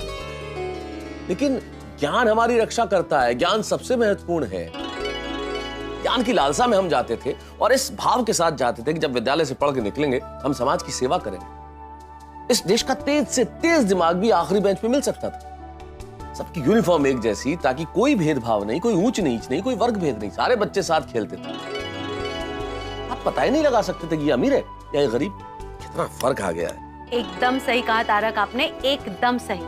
लेकिन ज्ञान हमारी रक्षा करता है, ज्ञान सबसे महत्वपूर्ण है। ज्ञान की लालसा में हम जाते थे और इस भाव के साथ जाते थे कि जब विद्यालय से पढ़ के निकलेंगे हम समाज की सेवा करेंगे। इस देश का तेज से तेज दिमाग भी आखिरी बेंच पे मिल सकता था। सबकी यूनिफॉर्म एक जैसी, ताकि कोई भेदभाव नहीं, कोई ऊंच नीच नहीं, कोई वर्ग भेद नहीं, सारे बच्चे साथ खेलते थे। आप पता ही नहीं लगा सकते थे कि ये अमीर है या ये गरीब। कितना फर्क आ गया है। एकदम सही कहा तारक आपने, एकदम सही।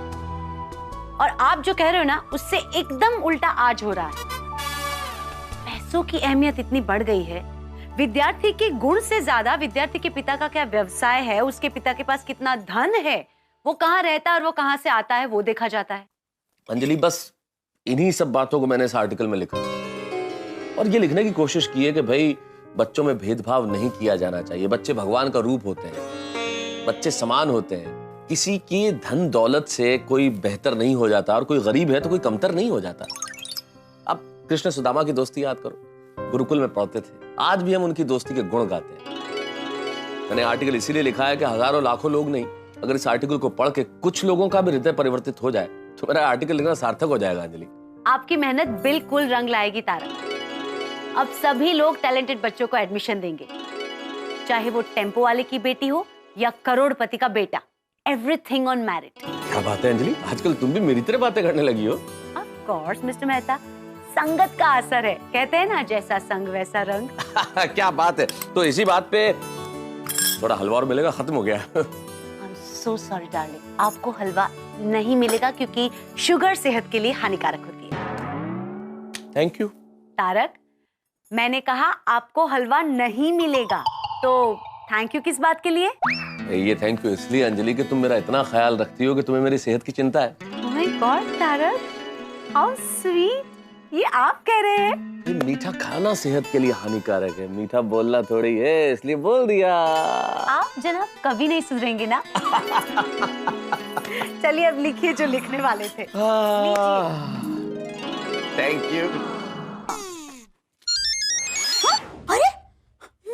और आप जो कह रहे हो ना, उससे एकदम उल्टा आज हो रहा है। पैसों की अहमियत इतनी बढ़ गई है। विद्यार्थी के गुण से ज्यादा विद्यार्थी के पिता का क्या व्यवसाय है, उसके पिता के पास कितना धन है, वो कहाँ रहता है और वो कहाँ से आता है, वो देखा जाता है। अंजलि, बस इन्हीं सब बातों को मैंने इस आर्टिकल में लिखा और ये लिखने की कोशिश की है कि भाई बच्चों में भेदभाव नहीं किया जाना चाहिए। बच्चे भगवान का रूप होते हैं, बच्चे समान होते हैं। किसी की धन दौलत से कोई बेहतर नहीं हो जाता और कोई गरीब है तो कोई कमतर नहीं हो जाता। अब कृष्ण सुदामा की दोस्ती याद करो, गुरुकुल में पढ़ते थे, आज भी हम उनकी दोस्ती के गुण गाते हैं। मैंने आर्टिकल इसीलिए लिखा है कि हजारों लाखों लोग नहीं, अगर इस आर्टिकल को पढ़ के कुछ लोगों का भी हृदय परिवर्तित हो जाए तो मेरा आर्टिकल लिखना सार्थक हो जाएगा। अंजलि, आपकी मेहनत बिल्कुल रंग लाएगी तारक। अब सभी लोग टैलेंटेड बच्चों को एडमिशन देंगे, चाहे वो टेम्पो वाले की बेटी हो या करोड़पति का बेटा। Everything on merit. क्या बात है अंजलि, आजकल तुम भी मेरी तरह बातें करने लगी हो। ऑफ कोर्स मिस्टर मेहता, संगत का असर है, कहते हैं ना जैसा संग वैसा रंग। क्या बात है। तो इसी बात पे थोड़ा हलवा और मिलेगा, खत्म हो गया। सो सॉरी डार्लिंग, आपको हलवा नहीं मिलेगा क्योंकि शुगर सेहत के लिए हानिकारक होती है। थैंक यू तारक, मैंने कहा आपको हलवा नहीं मिलेगा, तो थैंक यू किस बात के लिए? ये थैंक यू इसलिए अंजलि कि तुम मेरा इतना ख्याल रखती हो कि तुम्हें मेरी सेहत की चिंता है। Oh my god Tarak, how sweet, ये आप कह रहे हैं? ये मीठा खाना सेहत के लिए हानिकारक है, मीठा बोलना थोड़ी है, इसलिए बोल दिया। आप जनाब कभी नहीं सुधरेंगे ना। चलिए अब लिखिए जो लिखने वाले थे। Thank you. अरे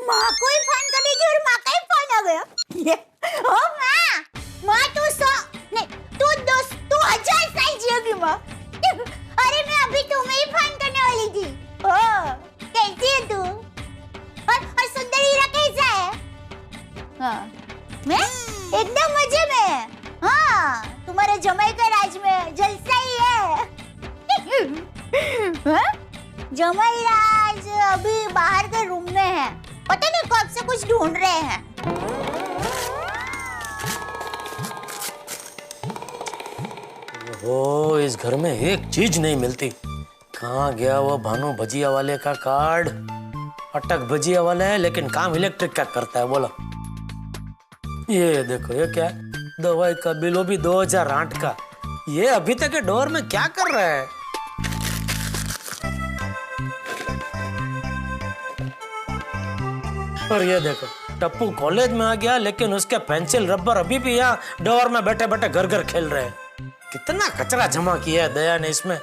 माँ को ही फोन कर दीजिए और माँ का ही फोन आ गया। ओ माँ तू 1000 साल जियोगी माँ। अरे मैं अभी तुम्हें ही फोन करने वाली थी। ओ कैसी है तू? और सुंदर हीरा कैसा है? हाँ मैं एकदम मजे में। हाँ तुम्हारे जमाई का राज में जलसा ही है। हाँ? जमाई राज अभी बाहर के रूम में है, पता नहीं कब से कुछ ढूंढ रहे हैं। ओ, इस घर में एक चीज नहीं मिलती। कहाँ गया वो भानु भजिया वाले का कार्ड? अटक भजिया वाला है लेकिन काम इलेक्ट्रिक का करता है। बोलो ये देखो, ये क्या है? दवाई का बिल, वो भी 2008 का। ये अभी तक के डोर में क्या कर रहा है? और ये देखो, टप्पू कॉलेज में आ गया लेकिन उसके पेंसिल रबर अभी भी यहाँ डोर में बैठे बैठे घर घर खेल रहे हैं। कितना कचरा जमा किया है दया ने इसमें।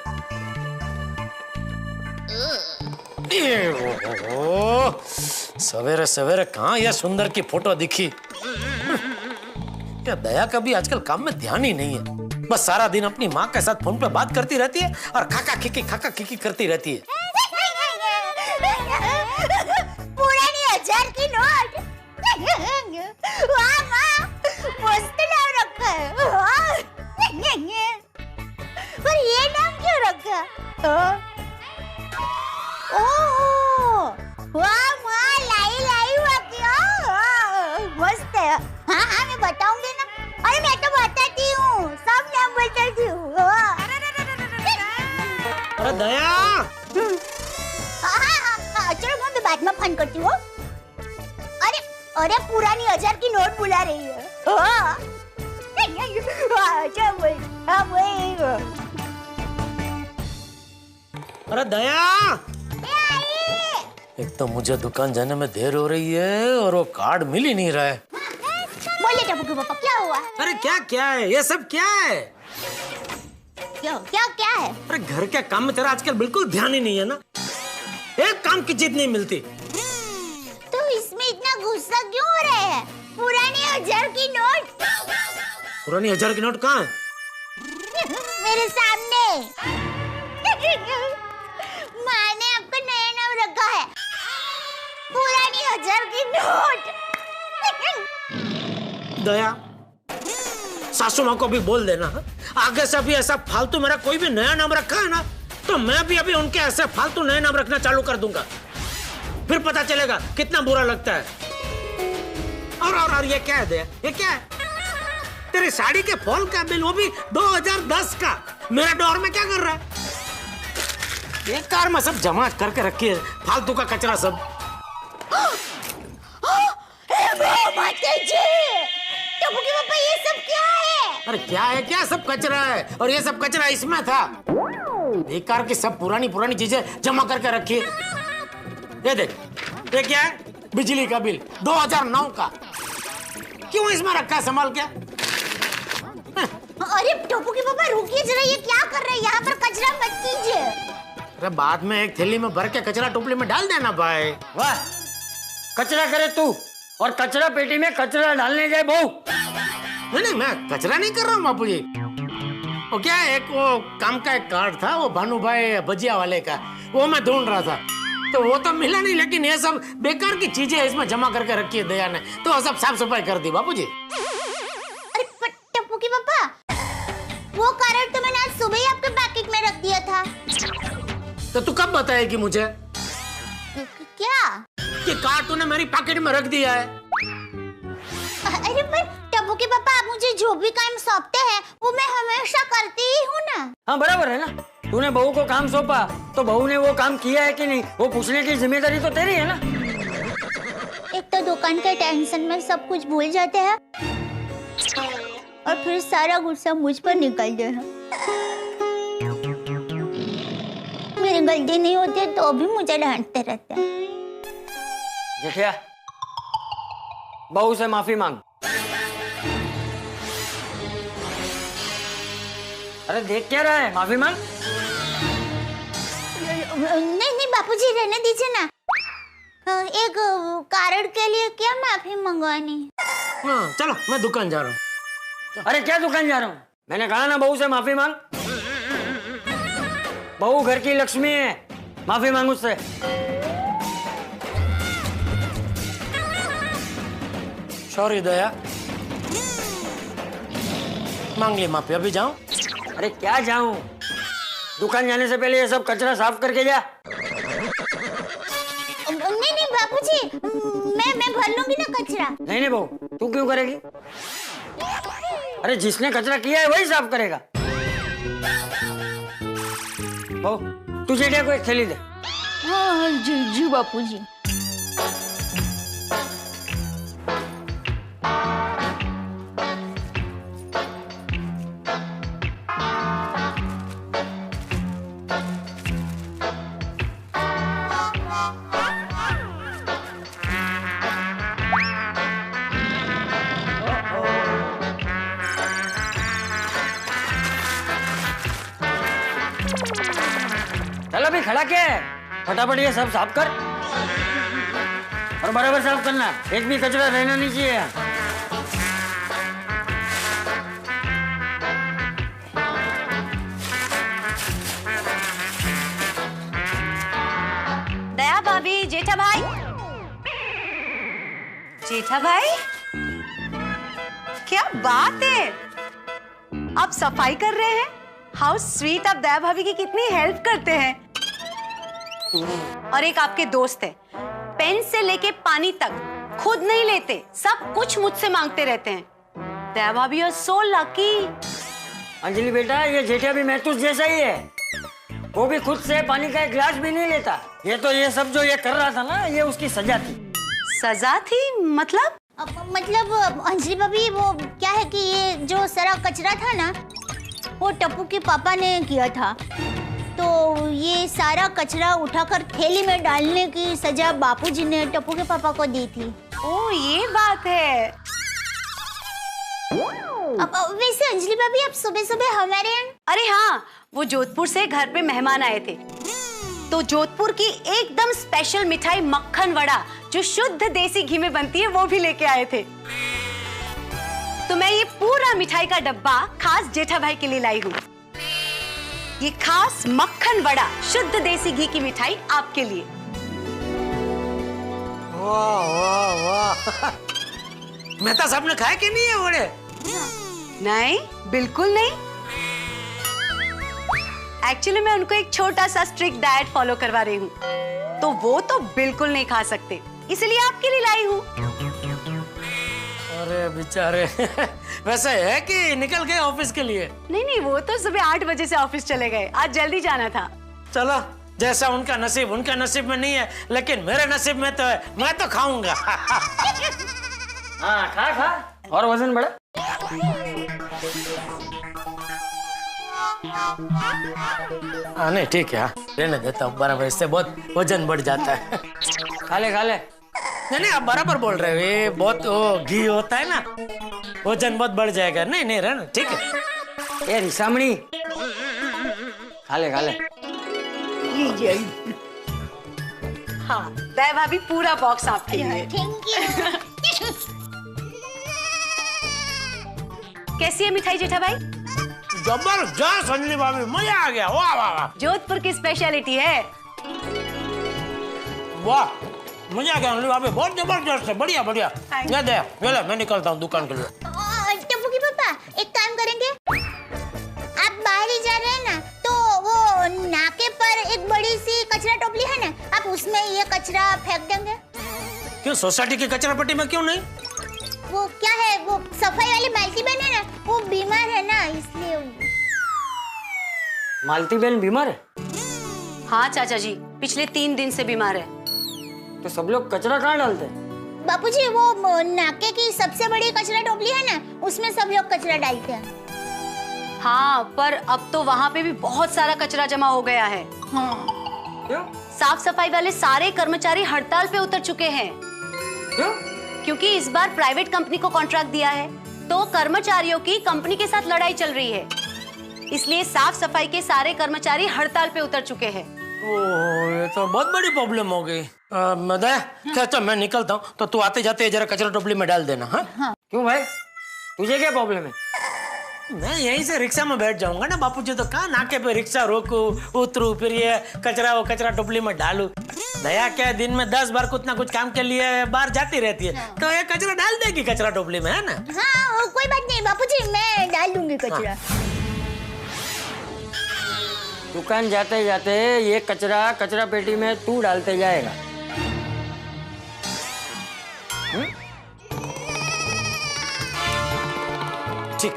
सवेरे सवेरे कहाँ यह सुंदर की फोटो दिखी। क्या दया का भी आजकल काम में ध्यान ही नहीं है, बस सारा दिन अपनी माँ के साथ फोन पे बात करती रहती है और खाका खिकी करती रहती है। पुरानी 1000 की नोट। वाह माँ, मस्त नाम रखा है। पर ये नाम क्यों रखा? ओह वाह माँ, लाई हुआ क्या? मस्त है। हाँ मैं बताऊंगी ना। अरे मैं तो बताती हूँ, सब नाम बताती हूँ। अरे दया, चलो मैं बाद में फोन करती हूँ। अरे पुरानी 1000 की नोट बुला रही है। अरे दया, एक तो मुझे दुकान जाने में देर हो रही है और वो कार्ड मिल ही नहीं रहा है। बोलिए टप्पू के पापा, क्या हुआ? अरे क्या है ये सब? क्या है? क्या है? अरे घर के काम में तेरा आजकल बिल्कुल ध्यान ही नहीं है ना। एक काम की चीज नहीं मिलती। तो इसमें इतना गुस्सा क्यों हो रहा है? पुरानी 1000 की नोट। पुरानी 1000 की नोट कहाँ है? मेरे सामने। माँ ने आपका नया नाम रखा है, पुरानी 1000 की नोट। दया, सासू माँ को भी बोल देना, आगे से भी ऐसा फालतू मेरा कोई भी नया नाम रखा है ना तो मैं भी अभी उनके ऐसे फालतू नए नाम रखना चालू कर दूंगा, फिर पता चलेगा कितना बुरा लगता है। और ये क्या है दया? ये क्या है? तेरी साड़ी के फॉल का बिल, वो भी 2010 का, मेरे डोर में क्या कर रहा है? ये कार में सब जमा करके रखी है फालतू का कचरा सब। टप्पू के पापा, ये सब क्या है? अरे क्या सब कचरा है, और ये सब कचरा इसमें था। बेकार की सब पुरानी चीजें जमा करके रखी। ये देख, ये क्या है? बिजली का बिल 2009 का। क्यों इसमें रखा है संभाल के? अरे टप्पू के पापा रुकिए जरा, ये क्या कर रहे हैं? यहाँ पर कचरा मत कीजिए। अरे बाद में एक थैली में भर के कचरा टोपली में डाल देना भाई। वाह, कचरा करे तू और कचरा पेटी में कचरा डालने जाए बहू। नहीं, मैं कचरा नहीं कर रहा हूँ बापू जी। वो क्या है, एक वो काम का एक कार्ड था, वो भानु भाई भजिया वाले का, वो मैं ढूंढ रहा था, तो वो तो मिला नहीं। लेकिन ये सब बेकार की चीजें इसमें जमा करके रखी है दया ने, तो सब साफ सफाई कर दी बापू जी। अरे टप्पू की पापा, वो कार्ड तो मैंने आज सुबह ही आपके पैकेट में रख दिया था। तो तू कब बताएगी मुझे क्या कि कार्ड तूने मेरी पैकेट में रख दिया है? अरे पर टप्पू के पापा, आप मुझे जो भी काम सौंपते हैं वो मैं हमेशा करती ही हूँ ना। हाँ बराबर है ना, तूने बहू को काम सौंपा तो बहू ने वो काम किया है कि नहीं, वो पूछने की जिम्मेदारी तो तेरी है ना। एक तो दुकान के टेंशन में सब कुछ भूल जाते हैं और फिर सारा गुस्सा मुझ पर निकलते हैं। मेरी गलती नहीं होती तो भी मुझे डांटते रहते हैं। जेठिया, बहू से माफी मांग। अरे देख क्या रहा है, माफी मांग। नहीं बापूजी, रहने दीजिए ना। एक कार्ड के लिए क्या माफी मंगवानी? हाँ चलो, मैं दुकान जा रहा हूँ। अरे क्या दुकान जा रहा हूँ, मैंने कहा ना बहू से माफी मांग। बहू घर की लक्ष्मी है, माफी मांग उससे। सॉरी दया, मांग ली माफी। अभी जाऊं? अरे क्या जाऊं, दुकान जाने से पहले ये सब कचरा साफ करके जा। नहीं बापूजी, मैं भर लूंगी ना कचरा। नहीं बहू, तू क्यों करेगी? अरे जिसने कचरा किया है वही साफ करेगा। बहू, तू जेठिया को एक थैली दे। हाँ जी बापूजी। चल अभी खड़ा क्या है, फटाफट ये सब साफ कर और बराबर साफ करना, एक भी कचरा रहना नहीं चाहिए। दया भाभी, जेठा भाई, जेठा भाई, क्या बात है, आप सफाई कर रहे हैं। हाउ स्वीट, आप दया भाभी की कितनी हेल्प करते हैं। और एक आपके दोस्त है, पेन से लेके पानी तक खुद नहीं लेते, सब कुछ मुझसे मांगते रहते हैं। दया भाभी आर सो लकी। अंजलि बेटा, ये जेठिया भी महतूस जैसा ही है, वो भी खुद से पानी का एक गिलास भी नहीं लेता। ये तो ये सब जो ये कर रहा था ना, ये उसकी सजा थी। सजा थी मतलब? मतलब अंजलि भाभी, वो क्या है कि ये जो सारा कचरा था ना, वो टप्पू के पापा ने किया था, तो ये सारा कचरा उठाकर थैली में डालने की सजा बापूजी ने टप्पू के पापा को दी थी। ओ ये बात है। अब वैसे अंजलि भाभी, आप सुबह सुबह हमारे यहाँ? अरे हाँ, वो जोधपुर से घर पे मेहमान आए थे, तो जोधपुर की एकदम स्पेशल मिठाई मक्खन वड़ा जो शुद्ध देसी घी में बनती है, वो भी लेके आए थे। तो मैं ये पूरा मिठाई का डब्बा खास जेठा भाई के लिए लाई हूँ। ये खास मक्खन वड़ा शुद्ध देसी घी की मिठाई आपके लिए। वाह वाह वाह, मेहता साहब ने खाया कि नहीं है वड़े? नहीं, बिल्कुल नहीं। एक्चुअली मैं उनको एक छोटा सा स्ट्रिक्ट डाइट फॉलो करवा रही हूँ, तो वो तो बिल्कुल नहीं खा सकते, इसलिए आपके लिए लाई हूँ। अरे बेचारे, वैसे है कि निकल गए ऑफिस के लिए? नहीं, वो तो सुबह 8 बजे से ऑफिस चले गए, आज जल्दी जाना था। चलो, जैसा उनका नसीब, उनका नसीब में नहीं है, लेकिन मेरे नसीब में तो है, मैं तो खाऊंगा। हाँ खा खा, और वजन बढ़ा। हाँ नहीं ठीक है, रहने देता हूँ, बराबर, इससे बहुत वजन बढ़ जाता है। खा ले खा ले। नहीं आप बराबर बोल रहे हो, ये बहुत वो घी होता है ना, वजन बहुत बढ़ जाएगा। नहीं रहना, ठीक है। ये रिसामणी, खा ले खा ले। हाँ, दया भाभी पूरा बॉक्स आपके लिए। Thank you. कैसी है मिठाई जेठा भाई? जबरदस्त अंजलि भाभी, मजा आ गया। वाह वाह वाह। जोधपुर की स्पेशलिटी है। वाह मजा आ गया अंजलि भाभी, बहुत जबरदस्त है। बढ़िया बढ़िया। ये दे, ये ले, मैं निकलता हूँ दुकान के लिए। टप्पू की पापा, एक काम करेंगे, आप बाहर ही जा रहे हैं ना, तो वो नाके पर एक बड़ी सी कचरा टोपली है ना, आप उसमें ये कचरा फेंक देंगे। क्यों, सोसाइटी की कचरा पेटी में क्यों नहीं? वो क्या है, वो सफाई वाली मालती बहन है ना, वो बीमार है ना, इसलिए। मालती बहन बीमार है? हाँ चाचा जी, पिछले 3 दिन से बीमार है। तो सब लोग कचरा कहाँ डालते हैं? बापूजी, वो नाके की सबसे बड़ी कचरा टोपली है ना, उसमें सब लोग कचरा डालते हैं। हाँ, पर अब तो वहाँ पे भी बहुत सारा कचरा जमा हो गया है। क्यों? साफ सफाई वाले सारे कर्मचारी हड़ताल पे उतर चुके हैं। क्यों? क्योंकि इस बार प्राइवेट कंपनी को कॉन्ट्रैक्ट दिया है, तो कर्मचारियों की कंपनी के साथ लड़ाई चल रही है, इसलिए साफ सफाई के सारे कर्मचारी हड़ताल पे उतर चुके हैं। ओह, ये तो बहुत बड़ी प्रॉब्लम हो गई। क्या मैं निकलता हूँ, तो तू आते जाते जरा कचरा टोपली में डाल देना। हाँ? क्यों भाई, तुझे क्या प्रॉब्लम है? मैं यहीं से रिक्शा में बैठ जाऊंगा ना बापूजी, तो कहाँ नाके पे रिक्शा रोकू, उतरू, फिर ये कचरा टोपली में डालू। दया क्या दिन में 10 बार कुछ ना कुछ काम के लिए बाहर जाती रहती है, तो ये कचरा डाल देगी कचरा टोपली में, है ना? हाँ, कोई बात नहीं बापूजी, मैं डाल दूंगी कचरा। दुकान जाते जाते ये कचरा पेटी में तू डालते जाएगा। ठीक,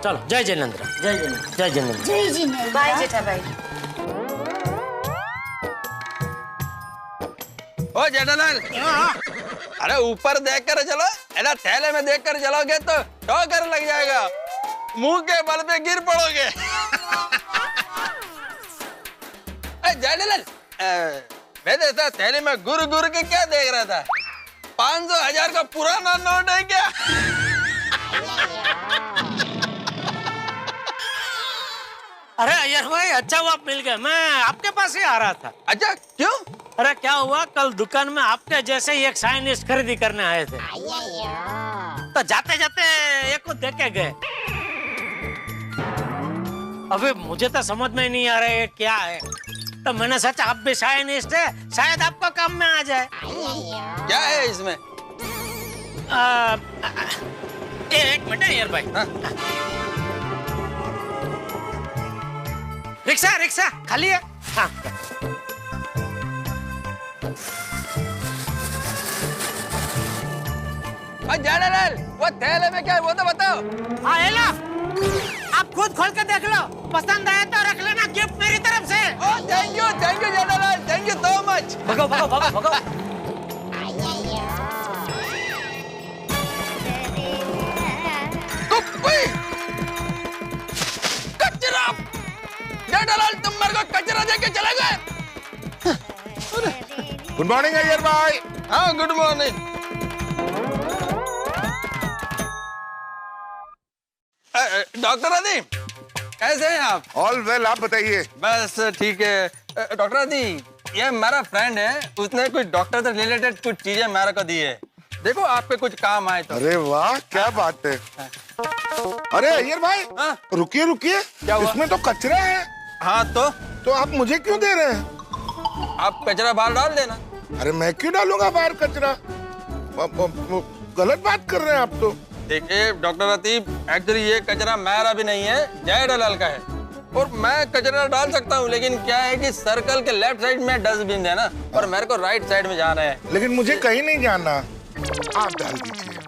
चलो। जय जयेंद्र। जय जयेंद्र। जय जयेंद्र। जय जिनेंद्र। बाय जेठा भाई। ओ जेठालाल, अरे ऊपर देख कर चलो, ऐसा थैले में देख कर चलोगे तो ठोकर लग जाएगा, मुंह के बल पे गिर पड़ोगे। जेठालाल, मैं ऐसा थैले में गुर के क्या देख रहा था? 500,000 का पुराना नोट है क्या? अरे अय्यर भाई, अच्छा हुआ आप मिल गए, मैं आपके पास ही आ रहा था। अच्छा, क्यों? अरे क्या हुआ, कल दुकान में आपके जैसे ही एक साइनिस्ट खरीदी करने आए थे, तो जाते जाते एक को देखे गए। अबे मुझे तो समझ में ही नहीं आ रहा है क्या है, तो मैंने सोचा आप भी साइनिस्ट है, शायद आपको काम में आ जाए। क्या है इसमें? एक मिनट अय्यर भाई। रिक्शा खाली है? हाँ। जेठालाल, वो थैले में क्या है वो तो बताओ। हाँ, ये लो, आप खुद खोल के देख लो, पसंद आए तो रख लेना गिफ्ट मेरी तरफ से। Thank you Jethalal, thank you so much. भगाओ। कचरा! जेठालाल, तुम मेरे को कचरा देके चले गए। गुड मॉर्निंग अय्यर भाई। हाँ, गुड मॉर्निंग। डॉक्टर आदि, कैसे हैं आप? ऑल वेल, आप बताइए। बस ठीक है। डॉक्टर आदि, ये मेरा फ्रेंड है, उसने कुछ डॉक्टर से रिलेटेड कुछ चीजें मेरे को दी है, देखो आपके कुछ काम आए तो। अरे वाह, क्या बात है। अरे अय्यर भाई, रुकिए, क्या हुआ? इसमें तो कचरा है। हाँ, तो आप मुझे क्यों दे रहे हैं? आप कचरा बाहर डाल देना। अरे मैं क्यों डालूंगा बाहर कचरा? गलत बात कर रहे हैं आप तो। देखिए डॉक्टर अतीब, एक्चुअली ये कचरा मेरा भी नहीं है, जेठालाल का है, और मैं कचरा डाल सकता हूँ, लेकिन क्या है कि सर्कल के लेफ्ट साइड में डस्टबिन है ना, और मेरे को राइट साइड में जाना है। लेकिन मुझे कहीं नहीं जाना, आप डाल दीजिए।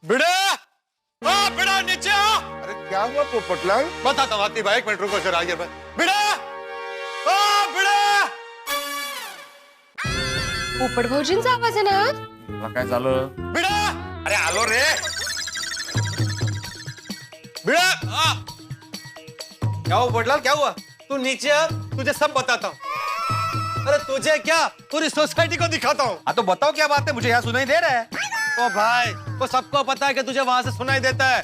बिड़ा नीचे आओ। अरे क्या हुआ पोपटलाल? बताता हूँ आती भाई, 1 मिनट रुको जरा। बिड़ा पोपट भाऊजींचा आवाज आहे ना? काय झालं? बिड़ा, अरे आलो रे। बिड़ा, क्या हुआ पोपटलाल, क्या हुआ? तू नीचे आ, तुझे सब बताता हूँ। अरे तुझे क्या, पूरी सोसाइटी को दिखाता हूँ। हाँ तो बताओ क्या बात है, मुझे यहाँ सुनाई दे रहा है। ओ भाई, वो सबको पता है कि तुझे वहां से सुनाई देता है।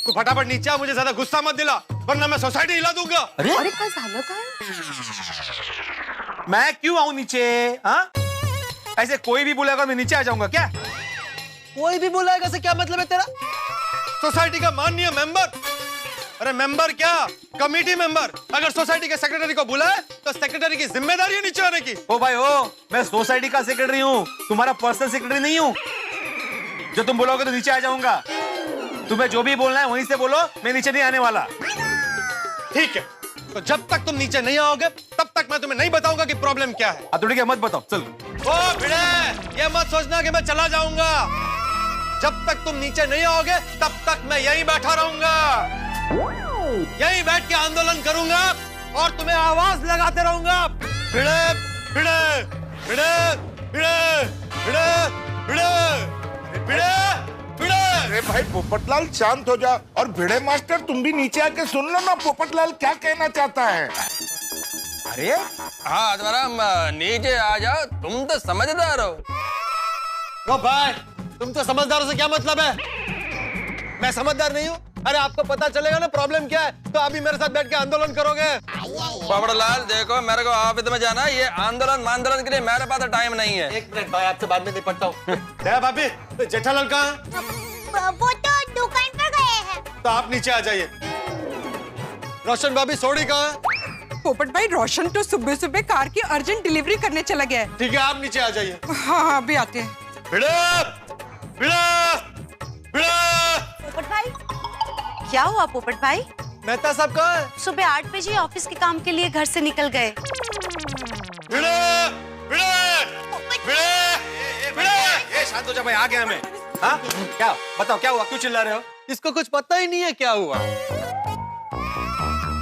तू फटाफट नीचे आ, मुझे ज्यादा गुस्सा मत दिला, वरना मैं सोसाइटी हिला दूंगा। अरे काय झालं काय? मैं क्यों आऊं नीचे? हाँ, ऐसे कोई भी बुलाएगा मैं नीचे आ जाऊंगा क्या? कोई भी बुलाएगा से क्या मतलब है तेरा? सोसाइटी का माननीय मेंबर। अरे मेंबर क्या, कमेटी मेंबर। अगर सोसाइटी के सेक्रेटरी को बुलाए तो सेक्रेटरी की जिम्मेदारी है नीचे आने की। ओ भाई ओ, मैं सोसाइटी का सेक्रेटरी हूँ, तुम्हारा पर्सनल सेक्रेटरी नहीं हूँ। जो तुम बोलोगे तो नीचे आ जाऊंगा। तुम्हें जो भी बोलना है वहीं से बोलो, मैं नीचे नहीं आने वाला। ठीक है, तो जब तक तुम नीचे नहीं आओगे तब तक मैं तुम्हें नहीं बताऊंगा कि प्रॉब्लम क्या है। अब ठीक है, मत बताओ, चल। ओ भिड़े, ये मत सोचना कि मैं चला जाऊंगा। जब तक तुम नीचे नहीं आओगे तब तक मैं यहीं बैठा रहूंगा, यहीं बैठ के आंदोलन करूंगा और तुम्हें आवाज लगाते रहूंगा। भिड़े भिड़े भिड़े भिड़े भिड़े भिड़े भिड़े भिड़े। अरे भाई पोपटलाल शांत हो जा। और भिड़े मास्टर तुम भी नीचे आके सुन लो ना पोपटलाल क्या कहना चाहता है। अरे हाँ तुम्हारा नीचे आ जाओ, तुम तो समझदार हो। लो भाई, तुम तो समझदारों से क्या मतलब है? मैं समझदार नहीं हूँ? अरे आपको पता चलेगा ना प्रॉब्लम क्या है तो अभी मेरे साथ बैठ के आंदोलन करोगे। पोपटलाल देखो, मेरे को ऑफिस में जाना है, ये आंदोलन के लिए मेरे पास टाइम नहीं है। एक मिनट भाई, आपसे बाद में निपटता हूँ। भाभी, जेठालाल कहाँ है? वो तो दुकान पर गए हैं। तो आप नीचे आ जाइए। रोशन भाभी, सोडी कहाँ है? पोपट भाई, रोशन तो सुबह सुबह कार की अर्जेंट डिलीवरी करने चला गया है। ठीक है, आप नीचे आ जाइए। हाँ अभी आते हैं। पोपट भाई, क्या हुआ पोपट भाई? मेहता साहब कहाँ है? सुबह 8 बजे ऑफिस के काम के लिए घर से निकल गए। शांत हो जा भाई, आ गया मैं। हाँ क्या बताओ, क्या हुआ, क्यों चिल्ला रहे हो? इसको कुछ पता ही नहीं है क्या हुआ।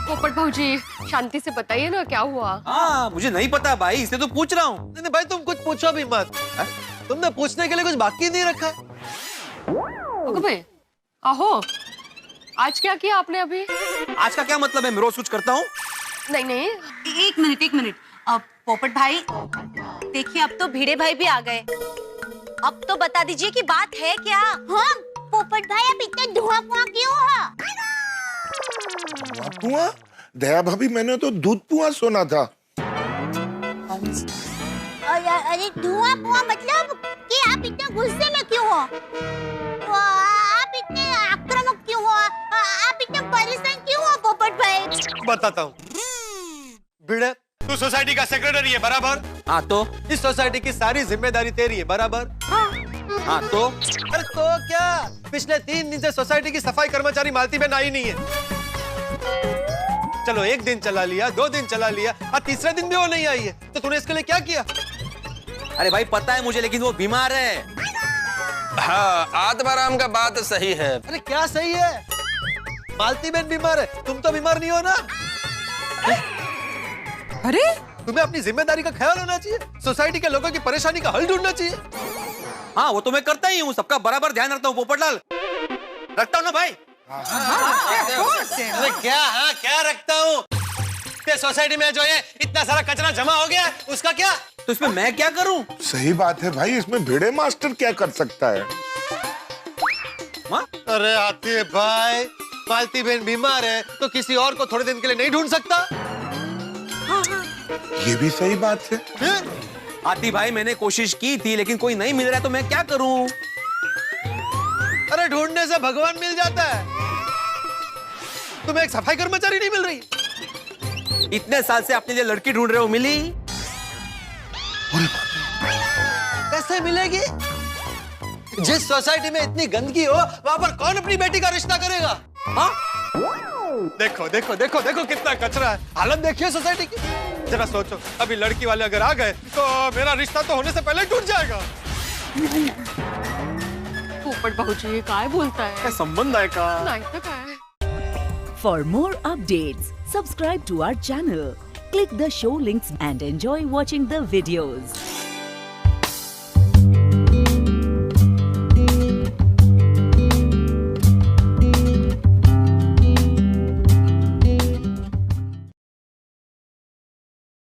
पोपट भाऊजी शांति से बताइए ना क्या हुआ। हाँ मुझे नहीं पता भाई, इसलिए तो पूछ रहा हूँ। नहीं भाई, तुम कुछ पूछो भी मत। तुमने पूछने के लिए कुछ बाकी नहीं रखा। भाई आहो, आज क्या किया आपने अभी? आज का क्या मतलब है, मैं रोज कुछ करता हूँ। नहीं, एक मिनट। अब पोपट भाई देखिए, अब तो भिड़े भाई भी आ गए। अब तो बता दीजिए कि बात है क्या? हाँ पोपट भाई, अब इतना धुआं क्यों है? धुआं? दया भाभी, मैंने तो दूध पुआ सुना था। अरे धुआं मतलब कि आप इतना गुस्से में क्यों हो? आप इतने आक्रामक क्यों हो? आप इतने परेशान क्यों हो पोपट भाई? बताता हूँ। भिड़े, तू सोसाइटी का सेक्रेटरी है बराबर? हाँ तो? इस सोसाइटी की सारी जिम्मेदारी तेरी है बराबर? हाँ तो? अरे तो क्या, पिछले 3 दिन से सोसाइटी की सफाई कर्मचारी मालती बहन आई नहीं है। चलो 1 दिन चला लिया, 2 दिन चला लिया, और तीसरे दिन भी वो नहीं आई है, तो तूने इसके लिए क्या किया? अरे भाई पता है मुझे, लेकिन वो बीमार है। हाँ आत्माराम का बात सही है। अरे क्या सही है? मालती बहन बीमार है, तुम तो बीमार नहीं हो ना? अरे तुम्हें अपनी जिम्मेदारी का ख्याल होना चाहिए, सोसाइटी के लोगों की परेशानी का हल ढूंढना चाहिए। हाँ वो तो मैं करता ही हूँ, सबका बराबर ध्यान रखता हूँ पोपटलाल, रखता हूँ ना भाई। अरे क्या रखता हूँ? सोसाइटी में जो है इतना सारा कचरा जमा हो गया, उसका क्या? तो इसमें मैं क्या करूँ? सही बात है भाई, इसमें भिड़े मास्टर क्या कर सकता है? अरे आती भाई, मालती बहन बीमार है तो किसी और को थोड़े दिन के लिए नहीं ढूंढ सकता? ये भी सही बात है। आती भाई, मैंने कोशिश की थी लेकिन कोई नहीं मिल रहा है, तो मैं क्या करूं? अरे ढूंढने से भगवान मिल जाता है। तुम्हें एक सफाई कर्मचारी नहीं मिल रही? इतने साल से अपने लिए लड़की ढूंढ रहे हो, मिली? कैसे मिलेगी? जिस सोसाइटी में इतनी गंदगी हो वहां पर कौन अपनी बेटी का रिश्ता करेगा? हाँ? देखो देखो देखो देखो कितना कचरा है, हालत देखिए सोसाइटी की। जरा सोचो, अभी लड़की वाले अगर आ गए तो मेरा रिश्ता तो होने से पहले ही टूट जाएगा। पोपट भाऊजी काय बोलता है? क्या संबंध है का? नहीं तो काय? For more updates, subscribe to our channel, click the show links and enjoy watching the videos.